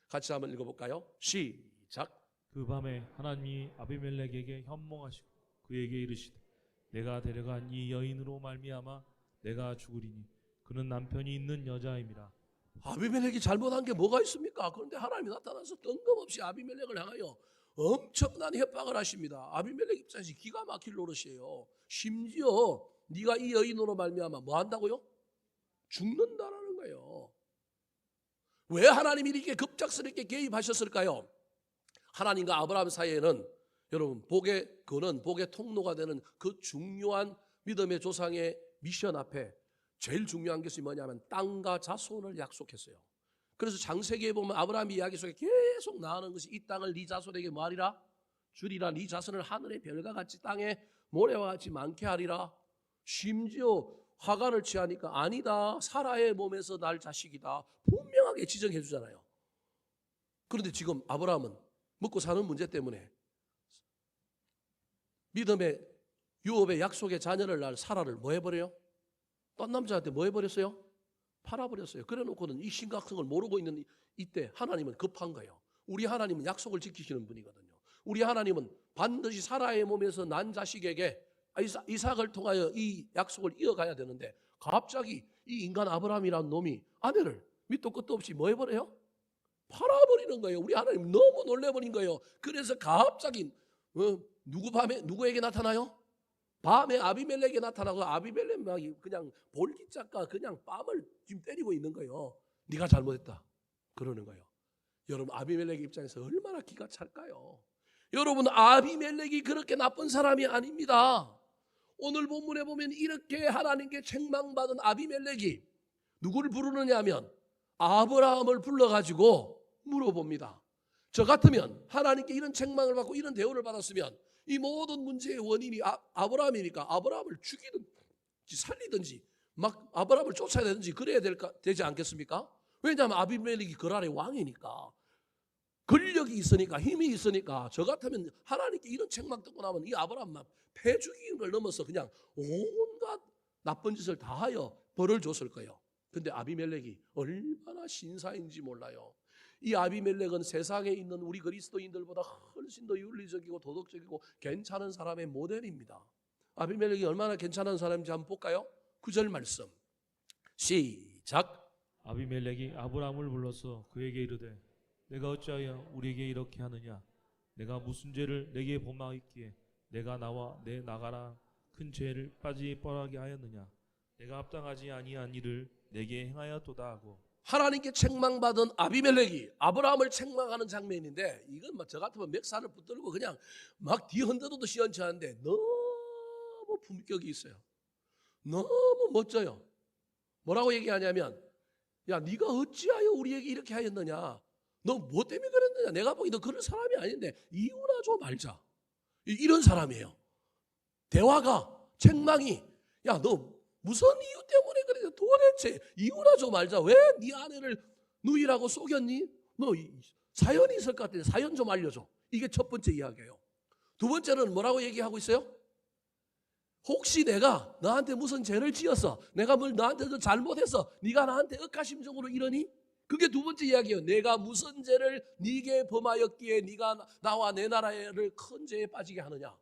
같이 한번 읽어볼까요? 시작. 그 밤에 하나님이 아비멜렉에게 현몽하시고 그에게 이르시되 내가 데려간 이 여인으로 말미암아 내가 죽으리니 그는 남편이 있는 여자임이라. 아비멜렉이 잘못한 게 뭐가 있습니까? 그런데 하나님이 나타나서 뜬금없이 아비멜렉을 향하여 엄청난 협박을 하십니다. 아비멜렉 입장에서 기가 막힐 노릇이에요. 심지어 네가 이 여인으로 말미암아 뭐 한다고요? 죽는다라는 거예요. 왜 하나님이 이렇게 급작스럽게 개입하셨을까요? 하나님과 아브라함 사이에는 여러분 복의 근원, 복의 통로가 되는 그 중요한 믿음의 조상의 미션 앞에 제일 중요한 것이 뭐냐면 땅과 자손을 약속했어요. 그래서 창세기에 보면 아브라함 이야기 속에 계속 나오는 것이 이 땅을 네 자손에게 뭐하리라? 주리라. 네 자손을 하늘의 별과 같이 땅에 모래와 같이 많게 하리라. 심지어 화관을 취하니까 아니다. 사라의 몸에서 날 자식이다. 분명하게 지정해 주잖아요. 그런데 지금 아브라함은 먹고 사는 문제 때문에 믿음의 유업의 약속의 자녀를 낳을 사라를 뭐 해버려요? 딴 남자한테 뭐 해버렸어요? 팔아버렸어요. 그래놓고는 이 심각성을 모르고 있는 이때 하나님은 급한 거예요. 우리 하나님은 약속을 지키시는 분이거든요. 우리 하나님은 반드시 사라의 몸에서 난 자식에게 이삭을 통하여 이 약속을 이어가야 되는데 갑자기 이 인간 아브라함이라는 놈이 아내를 밑도 끝도 없이 뭐 해버려요? 팔아버리는 거예요. 우리 하나님 너무 놀래버린 거예요. 그래서 갑자기 누구에게 나타나요? 밤에 아비멜렉에 나타나고 아비멜렉이 그냥 볼기짝과 그냥 뺨을 지금 때리고 있는 거예요. 네가 잘못했다 그러는 거예요. 여러분 아비멜렉 입장에서 얼마나 기가 찰까요? 여러분 아비멜렉이 그렇게 나쁜 사람이 아닙니다. 오늘 본문에 보면 이렇게 하나님께 책망받은 아비멜렉이 누구를 부르느냐 하면 아브라함을 불러가지고 물어봅니다. 저 같으면 하나님께 이런 책망을 받고 이런 대우를 받았으면 이 모든 문제의 원인이 아브라함이니까 아브라함을 죽이든지 살리든지 막 아브라함을 쫓아야 되든지 그래야 되지 않겠습니까? 왜냐하면 아비멜렉이 그 나라의 왕이니까 권력이 있으니까 힘이 있으니까 저 같으면 하나님께 이런 책망 듣고 나면 이 아브라함만 패 죽이는 걸 넘어서 그냥 온갖 나쁜 짓을 다 하여 벌을 줬을 거예요. 근데 아비멜렉이 얼마나 신사인지 몰라요. 이 아비멜렉은 세상에 있는 우리 그리스도인들보다 훨씬 더 윤리적이고 도덕적이고 괜찮은 사람의 모델입니다. 아비멜렉이 얼마나 괜찮은 사람인지 한번 볼까요? 9절 말씀 시작. 아비멜렉이 아브라함을 불러서 그에게 이르되 내가 어찌하여 우리에게 이렇게 하느냐? 내가 무슨 죄를 내게 범하였기에 내가 나와 내 나가라 큰 죄를 빠지 뻔하게 하였느냐? 내가 합당하지 아니한 일을 내게 행하였도다 하고. 하나님께 책망받은 아비멜렉이 아브라함을 책망하는 장면인데 이건 저 같으면 멱살을 붙들고 그냥 막 뒤흔들어도 시원찮은데 너무 품격이 있어요. 너무 멋져요. 뭐라고 얘기하냐면 야 네가 어찌하여 우리에게 이렇게 하였느냐? 너 뭐 때문에 그랬느냐? 내가 보기 너 그런 사람이 아닌데 이유나 좀 알자. 이런 사람이에요. 대화가 책망이 야 너 무슨 이유 때문에 그래? 도대체 이유나 좀 알자. 왜 네 아내를 누이라고 속였니? 너 사연이 있을 것 같은데 사연 좀 알려줘. 이게 첫 번째 이야기예요. 두 번째는 뭐라고 얘기하고 있어요? 혹시 내가 너한테 무슨 죄를 지었어? 내가 뭘 너한테 잘못했어? 네가 나한테 억하심정으로 이러니? 그게 두 번째 이야기예요. 내가 무슨 죄를 네게 범하였기에 네가 나와 내 나라를 큰 죄에 빠지게 하느냐?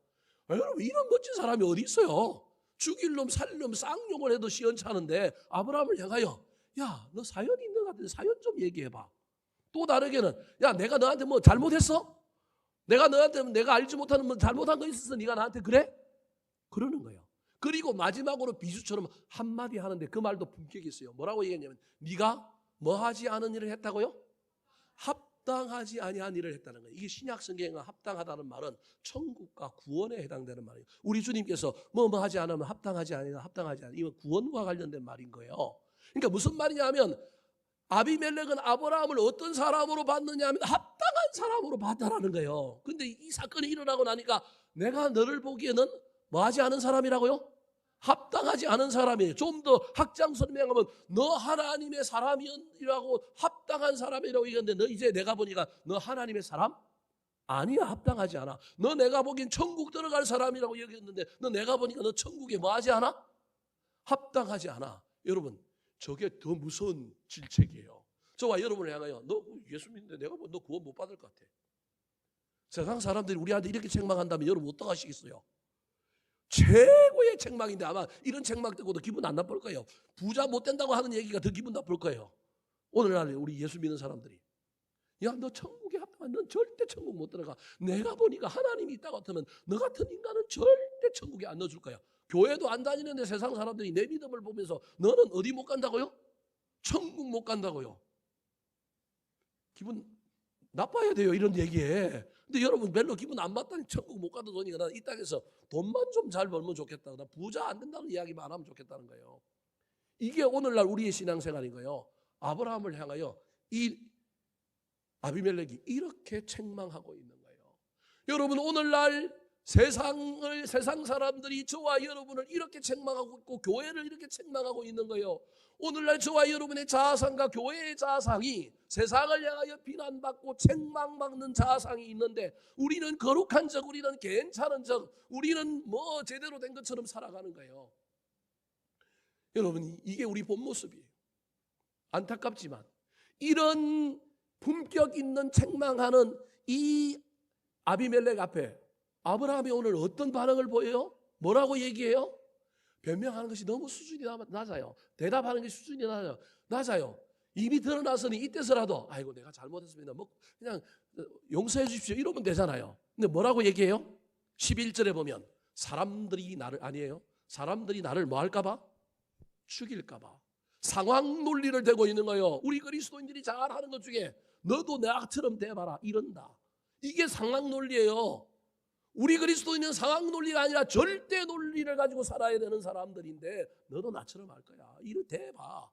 여러분 이런 멋진 사람이 어디 있어요? 죽일 놈 살릴 놈 쌍욕을 해도 시원찮은데 아브라함을 향하여 야 너 사연이 있는 것 같은데 사연 좀 얘기해봐. 또 다르게는 야 내가 너한테 뭐 잘못했어? 내가 너한테 내가 알지 못하는 뭐 잘못한 거 있었어? 네가 나한테 그래? 그러는 거예요. 그리고 마지막으로 비수처럼 한마디 하는데 그 말도 품격이 있어요. 뭐라고 얘기했냐면 네가 뭐 하지 않은 일을 했다고요? 합당하지 아니한 일을 했다는 거예요. 이게 신약 성경에 합당하다는 말은 천국과 구원에 해당되는 말이에요. 우리 주님께서 뭐 하지 않으면 합당하지 아니라 합당하지 않으면 이건 구원과 관련된 말인 거예요. 그러니까 무슨 말이냐 하면 아비멜렉은 아브라함을 어떤 사람으로 봤느냐 하면 합당한 사람으로 봤다라는 거예요. 근데 이 사건이 일어나고 나니까 내가 너를 보기에는 뭐 하지 않은 사람이라고요? 합당하지 않은 사람이에요. 좀 더 학장 설명하면 너 하나님의 사람이라고 합당한 사람이라고 얘기했는데 너 이제 내가 보니까 너 하나님의 사람? 아니야, 합당하지 않아. 너 내가 보기엔 천국 들어갈 사람이라고 얘기했는데 너 내가 보니까 너 천국에 뭐 하지 않아? 합당하지 않아. 여러분 저게 더 무서운 질책이에요. 저와 여러분을 향하여 너 예수 믿는데 내가 뭐 너 구원 못 받을 것 같아. 세상 사람들이 우리한테 이렇게 책망한다면 여러분 어떡하시겠어요? 최고의 책망인데 아마 이런 책망 듣고도 기분 안 나쁠 거예요. 부자 못 된다고 하는 얘기가 더 기분 나쁠 거예요. 오늘날 우리 예수 믿는 사람들이 야 너 천국에 합당한 넌 절대 천국 못 들어가. 내가 보니까 하나님이 있다고 하면 너 같은 인간은 절대 천국에 안 넣어줄 거야. 교회도 안 다니는데 세상 사람들이 내 믿음을 보면서 너는 어디 못 간다고요? 천국 못 간다고요. 기분 나빠야 돼요 이런 얘기에. 근데 여러분 별로 기분 안 맞다니 천국 못 가도 되니까 난 이 땅에서 돈만 좀 잘 벌면 좋겠다. 나 부자 안 된다는 이야기만 안 하면 좋겠다는 거예요. 이게 오늘날 우리의 신앙생활인 거예요. 아브라함을 향하여 이 아비멜렉이 이렇게 책망하고 있는 거예요. 여러분 오늘날 세상 사람들이 저와 여러분을 이렇게 책망하고 있고 교회를 이렇게 책망하고 있는 거예요. 오늘날 저와 여러분의 자아상과 교회의 자아상이 세상을 향하여 비난받고 책망받는 자아상이 있는데 우리는 거룩한 척, 우리는 괜찮은 척, 우리는 뭐 제대로 된 것처럼 살아가는 거예요. 여러분 이게 우리 본 모습이에요. 안타깝지만 이런 품격 있는 책망하는 이 아비멜렉 앞에 아브라함이 오늘 어떤 반응을 보여요? 뭐라고 얘기해요? 변명하는 것이 너무 수준이 낮아요. 대답하는 것이 수준이 낮아요. 이미 드러났으니 이때서라도 아이고 내가 잘못했습니다. 뭐 그냥 용서해 주십시오 이러면 되잖아요. 근데 뭐라고 얘기해요? 11절에 보면 사람들이 나를 아니에요. 사람들이 나를 뭐 할까 봐? 죽일까 봐. 상황 논리를 대고 있는 거예요. 우리 그리스도인들이 잘하는 것 중에 너도 나처럼 돼봐라 이런다. 이게 상황 논리예요. 우리 그리스도인은 상황 논리가 아니라 절대 논리를 가지고 살아야 되는 사람들인데 너도 나처럼 할 거야. 이래 대봐.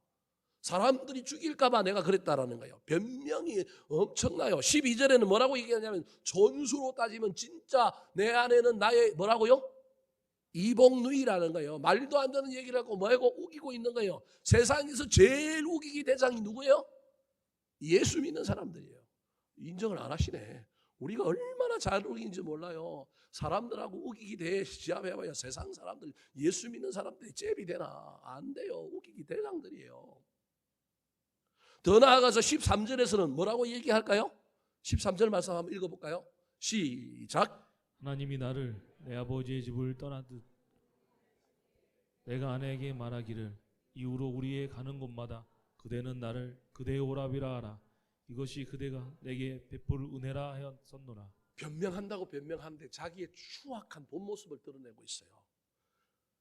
사람들이 죽일까 봐 내가 그랬다라는 거예요. 변명이 엄청나요. 12절에는 뭐라고 얘기하냐면 전수로 따지면 진짜 내 안에는 나의 뭐라고요? 이복누이라는 거예요. 말도 안 되는 얘기를 하고 뭐하고 우기고 있는 거예요. 세상에서 제일 우기기 대장이 누구예요? 예수 믿는 사람들이에요. 인정을 안 하시네. 우리가 얼마나 잘 우기는지 몰라요. 사람들하고 우기기 대회 시합해봐야 세상 사람들, 예수 믿는 사람들이 잽이 되나? 안 돼요. 우기기 대장들이에요. 더 나아가서 13절에서는 뭐라고 얘기할까요? 13절 말씀 한번 읽어볼까요? 시작. 하나님이 나를 내 아버지의 집을 떠나듯 내가 아내에게 말하기를 이후로 우리의 가는 곳마다 그대는 나를 그대의 오랍이라 하라. 이것이 그대가 내게 베풀 은혜라 하였었노라. 변명한다고 변명하는데 자기의 추악한 본 모습을 드러내고 있어요.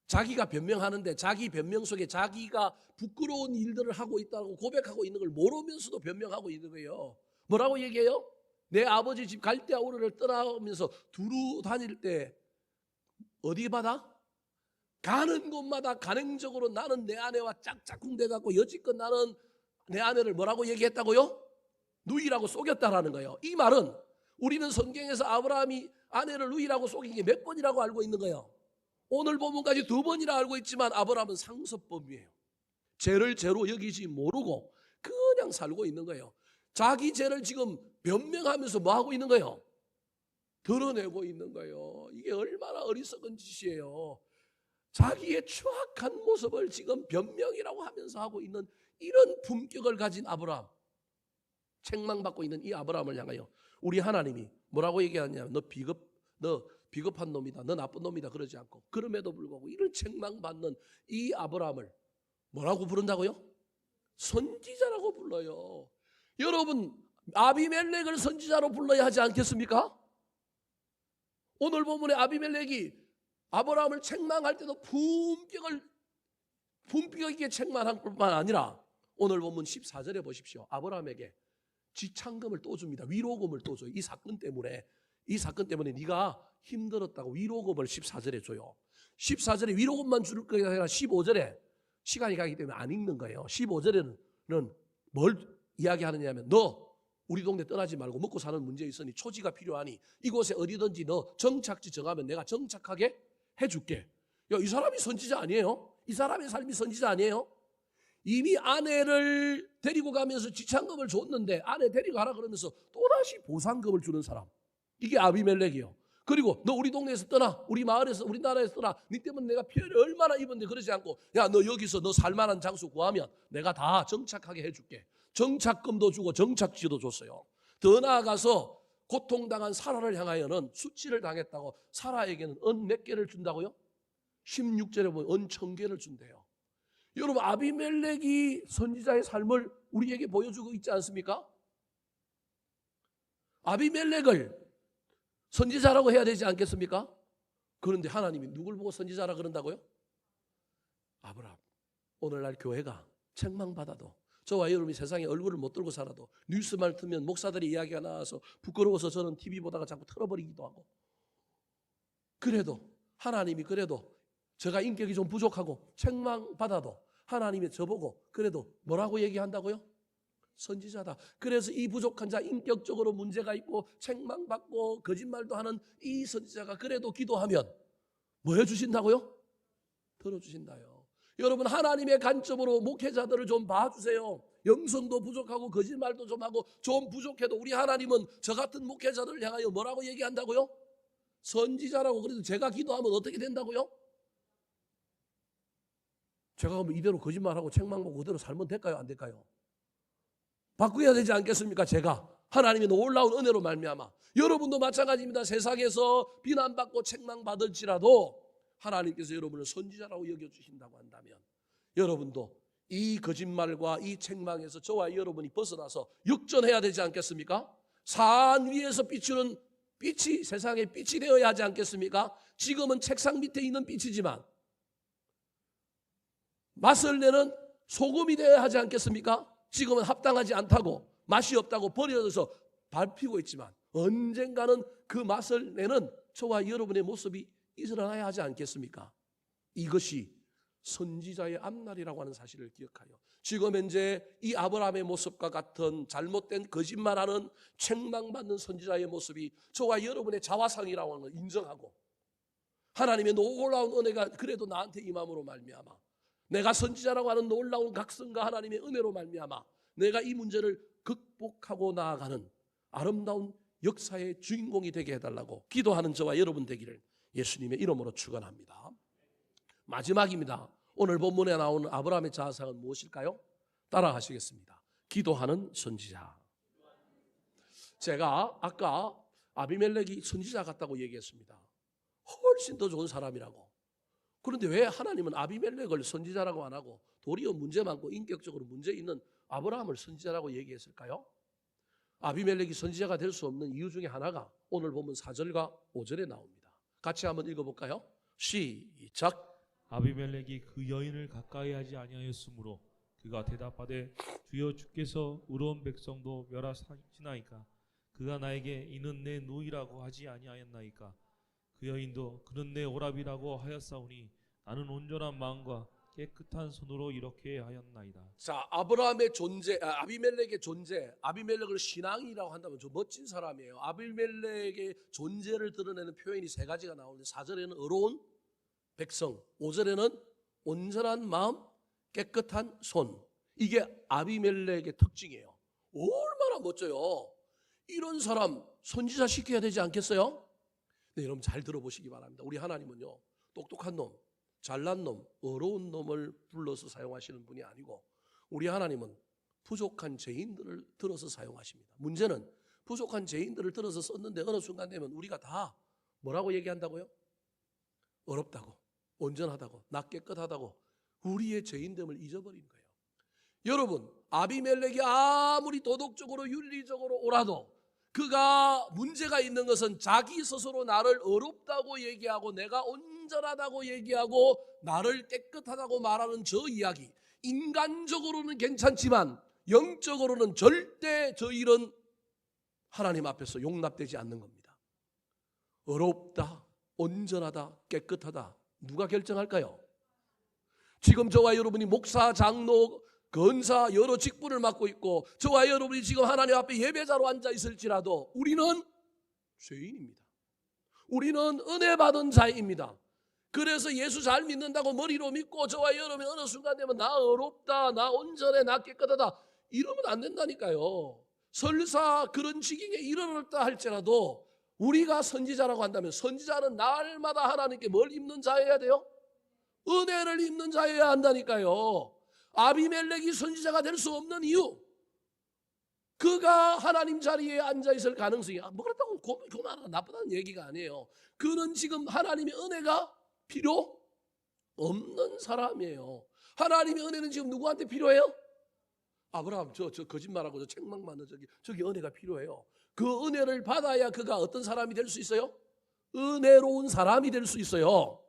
자기가 변명하는데 자기 변명 속에 자기가 부끄러운 일들을 하고 있다고 고백하고 있는 걸 모르면서도 변명하고 있는 거예요. 뭐라고 얘기해요? 내 아버지 집 갈대아우르를 떠나면서 두루 다닐 때 어디 받아? 가는 곳마다 간행적으로 나는 내 아내와 짝짝꿍 돼갖고 여지껏 나는 내 아내를 뭐라고 얘기했다고요? 누이라고 속였다라는 거예요. 이 말은 우리는 성경에서 아브라함이 아내를 누이라고 속인 게 몇 번이라고 알고 있는 거예요. 오늘 본문까지 2번이라 알고 있지만 아브라함은 상습범이에요. 죄를 죄로 여기지 모르고 그냥 살고 있는 거예요. 자기 죄를 지금 변명하면서 뭐 하고 있는 거예요? 드러내고 있는 거예요. 이게 얼마나 어리석은 짓이에요. 자기의 추악한 모습을 지금 변명이라고 하면서 하고 있는 이런 품격을 가진 아브라함, 책망받고 있는 이 아브라함을 향하여 우리 하나님이 뭐라고 얘기하냐면 너 비겁한 놈이다, 너 나쁜 놈이다 그러지 않고 그럼에도 불구하고 이런 책망받는 이 아브라함을 뭐라고 부른다고요? 선지자라고 불러요. 여러분 아비멜렉을 선지자로 불러야 하지 않겠습니까? 오늘 본문에 아비멜렉이 아브라함을 책망할 때도 품격 있게 책망한 뿐만 아니라 오늘 본문 14절에 보십시오. 아브라함에게 지창금을 또 줍니다. 위로금을 또 줘요. 이 사건 때문에 네가 힘들었다고 위로금을 14절에 줘요. 14절에 위로금만 줄 게 아니라 15절에 시간이 가기 때문에 안 읽는 거예요. 15절에는 뭘 이야기하느냐면 너 우리 동네 떠나지 말고 먹고 사는 문제 있으니 초지가 필요하니 이곳에 어디든지 너 정착지 정하면 내가 정착하게 해줄게. 야, 이 사람이 선지자 아니에요? 이 사람의 삶이 선지자 아니에요? 이미 아내를 데리고 가면서 지창금을 줬는데 아내 데리고 가라 그러면서 또다시 보상금을 주는 사람. 이게 아비멜렉이요. 그리고 너 우리 동네에서 떠나, 우리 마을에서, 우리나라에서 떠나. 네 때문에 내가 피해를 얼마나 입었는데 그러지 않고 야, 너 여기서 너 살만한 장소 구하면 내가 다 정착하게 해줄게. 정착금도 주고 정착지도 줬어요. 더 나아가서 고통당한 사라를 향하여는 수치를 당했다고 사라에게는 은 몇 개를 준다고요? 16절에 보면 은 1000개를 준대요. 여러분, 아비멜렉이 선지자의 삶을 우리에게 보여주고 있지 않습니까? 아비멜렉을 선지자라고 해야 되지 않겠습니까? 그런데 하나님이 누굴 보고 선지자라 그런다고요? 아브라함. 오늘날 교회가 책망받아도, 저와 여러분이 세상에 얼굴을 못 들고 살아도 뉴스만 틀면 목사들의 이야기가 나와서 부끄러워서 저는 TV 보다가 자꾸 틀어버리기도 하고, 그래도 하나님이 그래도 제가 인격이 좀 부족하고 책망받아도 하나님이 저보고 그래도 뭐라고 얘기한다고요? 선지자다. 그래서 이 부족한 자, 인격적으로 문제가 있고 책망받고 거짓말도 하는 이 선지자가 그래도 기도하면 뭐 해주신다고요? 들어주신다요. 여러분, 하나님의 관점으로 목회자들을 좀 봐주세요. 영성도 부족하고 거짓말도 좀 하고 좀 부족해도 우리 하나님은 저 같은 목회자들을 향하여 뭐라고 얘기한다고요? 선지자라고. 그래도 제가 기도하면 어떻게 된다고요? 제가 그러면 이대로 거짓말하고 책망하고 그대로 살면 될까요? 안 될까요? 바꾸어야 되지 않겠습니까? 제가 하나님의 놀라운 은혜로 말미암아. 여러분도 마찬가지입니다. 세상에서 비난받고 책망받을지라도 하나님께서 여러분을 선지자라고 여겨주신다고 한다면 여러분도 이 거짓말과 이 책망에서 저와 여러분이 벗어나서 역전해야 되지 않겠습니까? 산 위에서 비추는 빛이 세상에 빛이 되어야 하지 않겠습니까? 지금은 책상 밑에 있는 빛이지만 맛을 내는 소금이 되어야 하지 않겠습니까? 지금은 합당하지 않다고, 맛이 없다고 버려져서 밟히고 있지만 언젠가는 그 맛을 내는 저와 여러분의 모습이 일어나야 하지 않겠습니까? 이것이 선지자의 앞날이라고 하는 사실을 기억하여 지금 현재 이 아브라함의 모습과 같은 잘못된 거짓말하는 책망받는 선지자의 모습이 저와 여러분의 자화상이라고 하는 걸 인정하고, 하나님의 놀라운 은혜가 그래도 나한테 임함으로 말미암아 내가 선지자라고 하는 놀라운 각성과 하나님의 은혜로 말미암아 내가 이 문제를 극복하고 나아가는 아름다운 역사의 주인공이 되게 해달라고 기도하는 저와 여러분 되기를 예수님의 이름으로 축원합니다. 마지막입니다. 오늘 본문에 나오는 아브라함의 자아상은 무엇일까요? 따라하시겠습니다. 기도하는 선지자. 제가 아까 아비멜렉이 선지자 같다고 얘기했습니다. 훨씬 더 좋은 사람이라고. 그런데 왜 하나님은 아비멜렉을 선지자라고 안 하고 도리어 문제 많고 인격적으로 문제 있는 아브라함을 선지자라고 얘기했을까요? 아비멜렉이 선지자가 될 수 없는 이유 중에 하나가 오늘 보면 4절과 5절에 나옵니다. 같이 한번 읽어볼까요? 시작. 아비멜렉이 그 여인을 가까이 하지 아니하였으므로 그가 대답하되 주여 주께서 의로운 백성도 멸하시나이까. 그가 나에게 이는 내 누이라고 하지 아니하였나이까. 그 여인도 그는 내 오랍이라고 하였사오니 나는 온전한 마음과 깨끗한 손으로 이렇게 하였나이다. 자, 아브라함의 존재, 아비멜렉의 존재, 아비멜렉을 신앙이라고 한다면 저 멋진 사람이에요. 아비멜렉의 존재를 드러내는 표현이 세 가지가 나오는데 4절에는 의로운 백성, 5절에는 온전한 마음, 깨끗한 손. 이게 아비멜렉의 특징이에요. 얼마나 멋져요. 이런 사람 선지자 시켜야 되지 않겠어요? 네, 여러분 잘 들어보시기 바랍니다. 우리 하나님은요, 똑똑한 놈, 잘난 놈, 어려운 놈을 불러서 사용하시는 분이 아니고 우리 하나님은 부족한 죄인들을 들어서 사용하십니다. 문제는 부족한 죄인들을 들어서 썼는데 어느 순간 되면 우리가 다 뭐라고 얘기한다고요? 어렵다고, 온전하다고, 나 깨끗하다고 우리의 죄인됨을 잊어버린 거예요. 여러분, 아비멜렉이 아무리 도덕적으로 윤리적으로 옳아도 그가 문제가 있는 것은 자기 스스로 나를 어렵다고 얘기하고 내가 온전하다고 얘기하고 나를 깨끗하다고 말하는 저 이야기. 인간적으로는 괜찮지만 영적으로는 절대 저 일은 하나님 앞에서 용납되지 않는 겁니다. 어렵다, 온전하다, 깨끗하다. 누가 결정할까요? 지금 저와 여러분이 목사, 장로, 건사 여러 직분을 맡고 있고 저와 여러분이 지금 하나님 앞에 예배자로 앉아 있을지라도 우리는 죄인입니다. 우리는 은혜 받은 자입니다. 그래서 예수 잘 믿는다고 머리로 믿고 저와 여러분이 어느 순간 되면 나 어렵다, 나 온전해, 나 깨끗하다 이러면 안 된다니까요. 설사 그런 지경에 이르렀다 할지라도 우리가 선지자라고 한다면 선지자는 날마다 하나님께 뭘 입는 자여야 돼요? 은혜를 입는 자여야 한다니까요. 아비멜렉이 선지자가 될 수 없는 이유, 그가 하나님 자리에 앉아 있을 가능성이 뭐 그렇다고 그만 나쁘다는 얘기가 아니에요. 그는 지금 하나님의 은혜가 필요 없는 사람이에요. 하나님의 은혜는 지금 누구한테 필요해요? 아브라함 저 거짓말하고 저 책망 맞는 저기 은혜가 필요해요. 그 은혜를 받아야 그가 어떤 사람이 될 수 있어요? 은혜로운 사람이 될 수 있어요.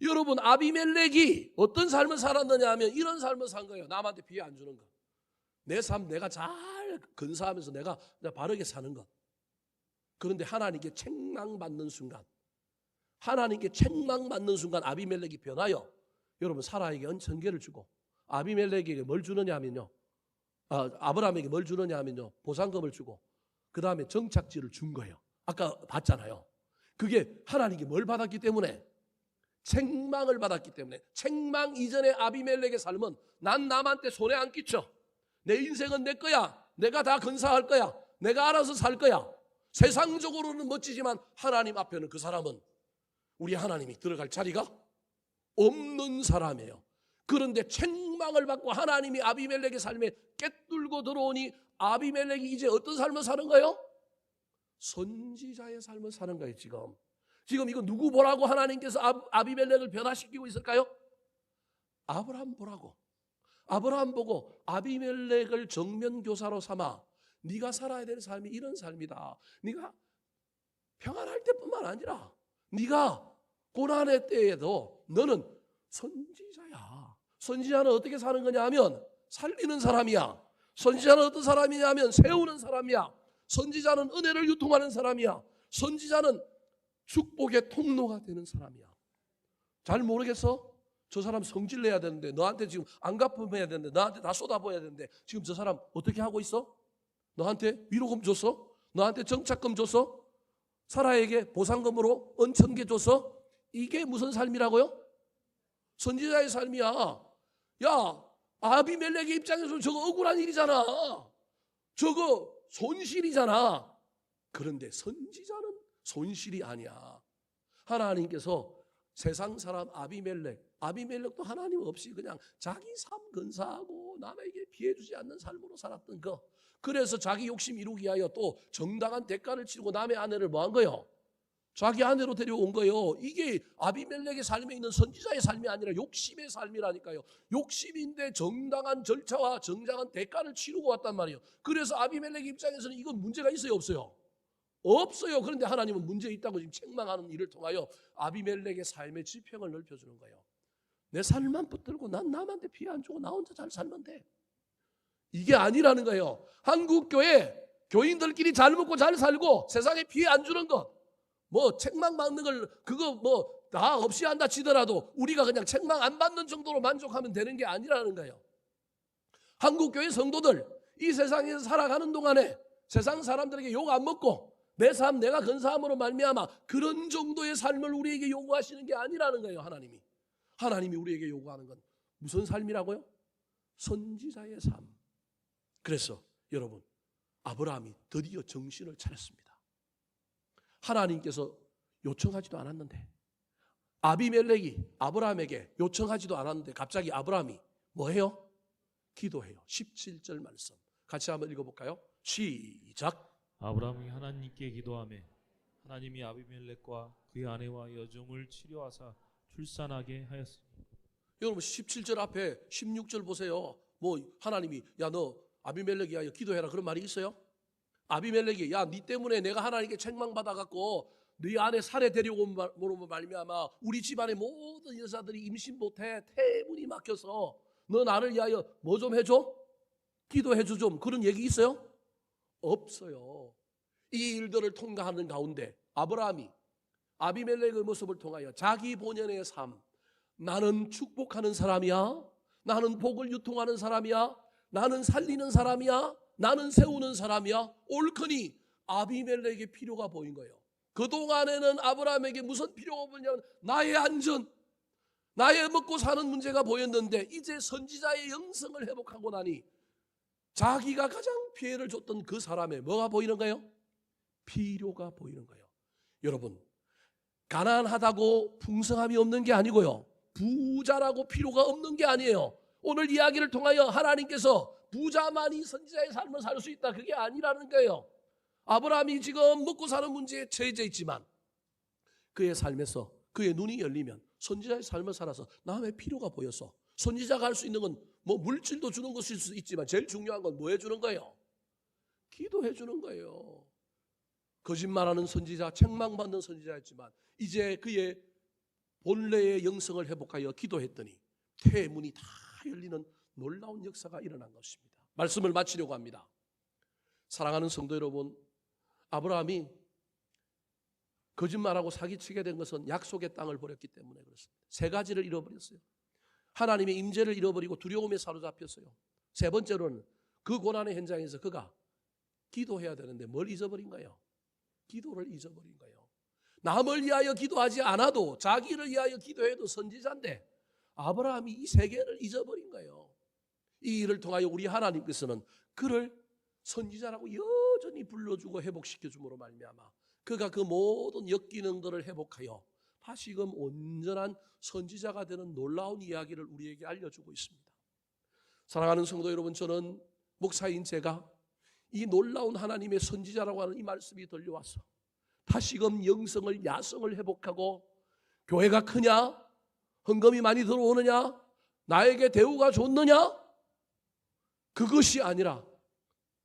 여러분 아비멜렉이 어떤 삶을 살았느냐 하면 이런 삶을 산 거예요. 남한테 피해 안 주는 것. 내 삶 내가 잘 근사하면서 내가 바르게 사는 것. 그런데 하나님께 책망받는 순간 아비멜렉이 변하여 여러분 사라에게 천개를 주고 아비멜렉에게 뭘 주느냐 하면요. 아브라함에게 뭘 주느냐 하면요. 보상금을 주고 그 다음에 정착지를 준 거예요. 아까 봤잖아요. 그게 하나님께 뭘 받았기 때문에? 책망을 받았기 때문에. 책망 이전에 아비멜렉의 삶은 난 남한테 손에 안 끼쳐. 내 인생은 내 거야. 내가 다 건사할 거야. 내가 알아서 살 거야. 세상적으로는 멋지지만 하나님 앞에는 그 사람은 우리 하나님이 들어갈 자리가 없는 사람이에요. 그런데 책망을 받고 하나님이 아비멜렉의 삶에 꿰뚫고 들어오니 아비멜렉이 이제 어떤 삶을 사는 거예요? 선지자의 삶을 사는 거예요. 지금 이거 누구 보라고 하나님께서 아비멜렉을 변화시키고 있을까요? 아브라함 보라고. 아브라함 보고 아비멜렉을 정면교사로 삼아 네가 살아야 될 삶이 이런 삶이다. 네가 평안할 때뿐만 아니라 네가 고난의 때에도 너는 선지자야. 선지자는 어떻게 사는 거냐 하면 살리는 사람이야. 선지자는 어떤 사람이냐 하면 세우는 사람이야. 선지자는 은혜를 유통하는 사람이야. 선지자는 축복의 통로가 되는 사람이야. 잘 모르겠어? 저 사람 성질 내야 되는데 너한테 지금 안 갚음해야 되는데 너한테 다 쏟아부어야 되는데 지금 저 사람 어떻게 하고 있어? 너한테 위로금 줬어? 너한테 정착금 줬어? 사라에게 보상금으로 은천개 줬어? 이게 무슨 삶이라고요? 선지자의 삶이야. 야, 아비멜렉의 입장에서 저거 억울한 일이잖아. 저거 손실이잖아. 그런데 선지자는 손실이 아니야. 하나님께서 세상 사람 아비멜렉도 하나님 없이 그냥 자기 삶 근사하고 남에게 피해 주지 않는 삶으로 살았던 거. 그래서 자기 욕심 이루기 위하여 또 정당한 대가를 치르고 남의 아내를 뭐 한 거예요? 자기 아내로 데려온 거예요. 이게 아비멜렉의 삶에 있는 선지자의 삶이 아니라 욕심의 삶이라니까요. 욕심인데 정당한 절차와 정당한 대가를 치르고 왔단 말이에요. 그래서 아비멜렉 입장에서는 이건 문제가 있어요, 없어요? 없어요. 그런데 하나님은 문제 있다고 지금 책망하는 일을 통하여 아비멜렉의 삶의 지평을 넓혀주는 거예요. 내 삶만 붙들고 난 남한테 피해 안 주고 나 혼자 잘 살면 돼. 이게 아니라는 거예요. 한국 교회 교인들끼리 잘 먹고 잘 살고 세상에 피해 안 주는 것, 뭐 책망 받는 걸 그거 뭐 다 없이 한다 치더라도 우리가 그냥 책망 안 받는 정도로 만족하면 되는 게 아니라는 거예요. 한국 교회 성도들 이 세상에서 살아가는 동안에 세상 사람들에게 욕 안 먹고 내 삶 내가 근사함으로 말미암아 그런 정도의 삶을 우리에게 요구하시는 게 아니라는 거예요. 하나님이 우리에게 요구하는 건 무슨 삶이라고요? 선지자의 삶. 그래서 여러분 아브라함이 드디어 정신을 차렸습니다. 하나님께서 요청하지도 않았는데 아비멜렉이 아브라함에게 요청하지도 않았는데 갑자기 아브라함이 뭐해요? 기도해요. 17절 말씀 같이 한번 읽어볼까요? 시작. 아브라함이 하나님께 기도하매 하나님이 아비멜렉과 그의 아내와 여종을 치료하사 출산하게 하였으니. 여러분 17절 앞에 16절 보세요. 뭐 하나님이 야 너 아비멜렉이 위하여 기도해라 그런 말이 있어요? 아비멜렉이 야 니 때문에 내가 하나님께 책망받아갖고 네 아내 살해 데려온 말미암아 우리 집안의 모든 여자들이 임신 못해 태문이 막혀서 너 나를 위하여 뭐 좀 해줘? 기도해줘 좀. 그런 얘기 있어요? 없어요. 이 일들을 통과하는 가운데 아브라함이 아비멜렉의 모습을 통하여 자기 본연의 삶, 나는 축복하는 사람이야, 나는 복을 유통하는 사람이야, 나는 살리는 사람이야, 나는 세우는 사람이야, 옳거니 아비멜렉의 필요가 보인 거예요. 그동안에는 아브라함에게 무슨 필요가 보이냐면 나의 안전, 나의 먹고 사는 문제가 보였는데 이제 선지자의 영성을 회복하고 나니 자기가 가장 피해를 줬던 그 사람의 뭐가 보이는 거예요? 필요가 보이는 거예요. 여러분 가난하다고 풍성함이 없는 게 아니고요, 부자라고 필요가 없는 게 아니에요. 오늘 이야기를 통하여 하나님께서 부자만이 선지자의 삶을 살 수 있다, 그게 아니라는 거예요. 아브라함이 지금 먹고 사는 문제에 처해져 있지만 그의 삶에서 그의 눈이 열리면 선지자의 삶을 살아서 남의 필요가 보여서, 선지자가 할 수 있는 건 뭐 물질도 주는 것일 수 있지만 제일 중요한 건 뭐 해주는 거예요? 기도해 주는 거예요. 거짓말하는 선지자, 책망받는 선지자였지만 이제 그의 본래의 영성을 회복하여 기도했더니 태문이 다 열리는 놀라운 역사가 일어난 것입니다. 말씀을 마치려고 합니다. 사랑하는 성도 여러분, 아브라함이 거짓말하고 사기치게 된 것은 약속의 땅을 버렸기 때문에 그렇습니다. 세 가지를 잃어버렸어요. 하나님의 임재를 잃어버리고 두려움에 사로잡혔어요. 세 번째로는 그 고난의 현장에서 그가 기도해야 되는데 뭘 잊어버린 거예요? 기도를 잊어버린 거예요. 남을 위하여 기도하지 않아도 자기를 위하여 기도해도 선지자인데 아브라함이 이 세 개를 잊어버린 거예요. 이 일을 통하여 우리 하나님께서는 그를 선지자라고 여전히 불러주고 회복시켜 줌으로 말미암아 그가 그 모든 역기능들을 회복하여 다시금 온전한 선지자가 되는 놀라운 이야기를 우리에게 알려주고 있습니다. 사랑하는 성도 여러분, 저는 목사인 제가 이 놀라운 하나님의 선지자라고 하는 이 말씀이 들려와서 다시금 영성을, 야성을 회복하고 교회가 크냐? 헌금이 많이 들어오느냐? 나에게 대우가 좋느냐? 그것이 아니라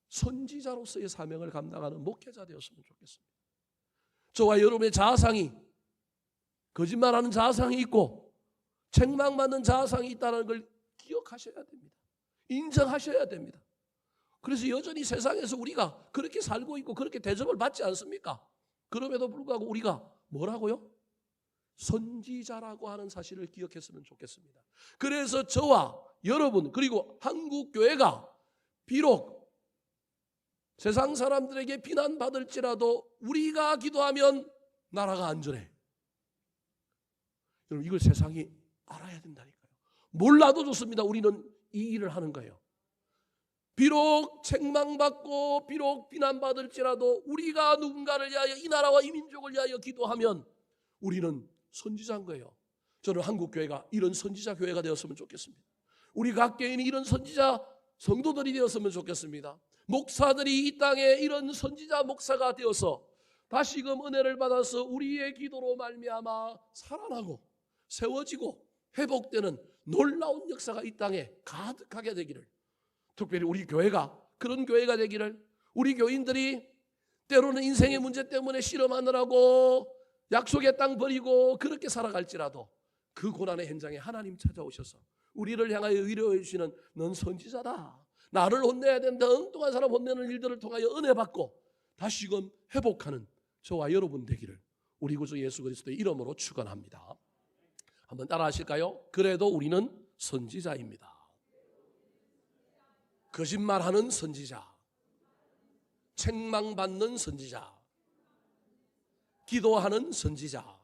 선지자로서의 사명을 감당하는 목회자 되었으면 좋겠습니다. 저와 여러분의 자아상이, 거짓말하는 자아상이 있고 책망받는 자아상이 있다는 걸 기억하셔야 됩니다. 인정하셔야 됩니다. 그래서 여전히 세상에서 우리가 그렇게 살고 있고 그렇게 대접을 받지 않습니까? 그럼에도 불구하고 우리가 뭐라고요? 선지자라고 하는 사실을 기억했으면 좋겠습니다. 그래서 저와 여러분 그리고 한국 교회가 비록 세상 사람들에게 비난받을지라도 우리가 기도하면 나라가 안전해. 여러분 이걸 세상이 알아야 된다니까요. 몰라도 좋습니다. 우리는 이 일을 하는 거예요. 비록 책망받고 비록 비난받을지라도 우리가 누군가를 위하여 이 나라와 이 민족을 위하여 기도하면 우리는 선지자인 거예요. 저는 한국교회가 이런 선지자 교회가 되었으면 좋겠습니다. 우리 각 개인이 이런 선지자 성도들이 되었으면 좋겠습니다. 목사들이 이 땅에 이런 선지자 목사가 되어서 다시금 은혜를 받아서 우리의 기도로 말미암아 살아나고 세워지고 회복되는 놀라운 역사가 이 땅에 가득하게 되기를, 특별히 우리 교회가 그런 교회가 되기를, 우리 교인들이 때로는 인생의 문제 때문에 실험하느라고 약속의 땅 버리고 그렇게 살아갈지라도 그 고난의 현장에 하나님 찾아오셔서 우리를 향하여 위로해 주시는 넌 선지자다, 나를 혼내야 된다, 엉뚱한 사람 혼내는 일들을 통하여 은혜 받고 다시금 회복하는 저와 여러분 되기를 우리 구주 예수 그리스도의 이름으로 축원합니다. 한번 따라 하실까요? 그래도 우리는 선지자입니다. 거짓말하는 선지자, 책망받는 선지자, 기도하는 선지자,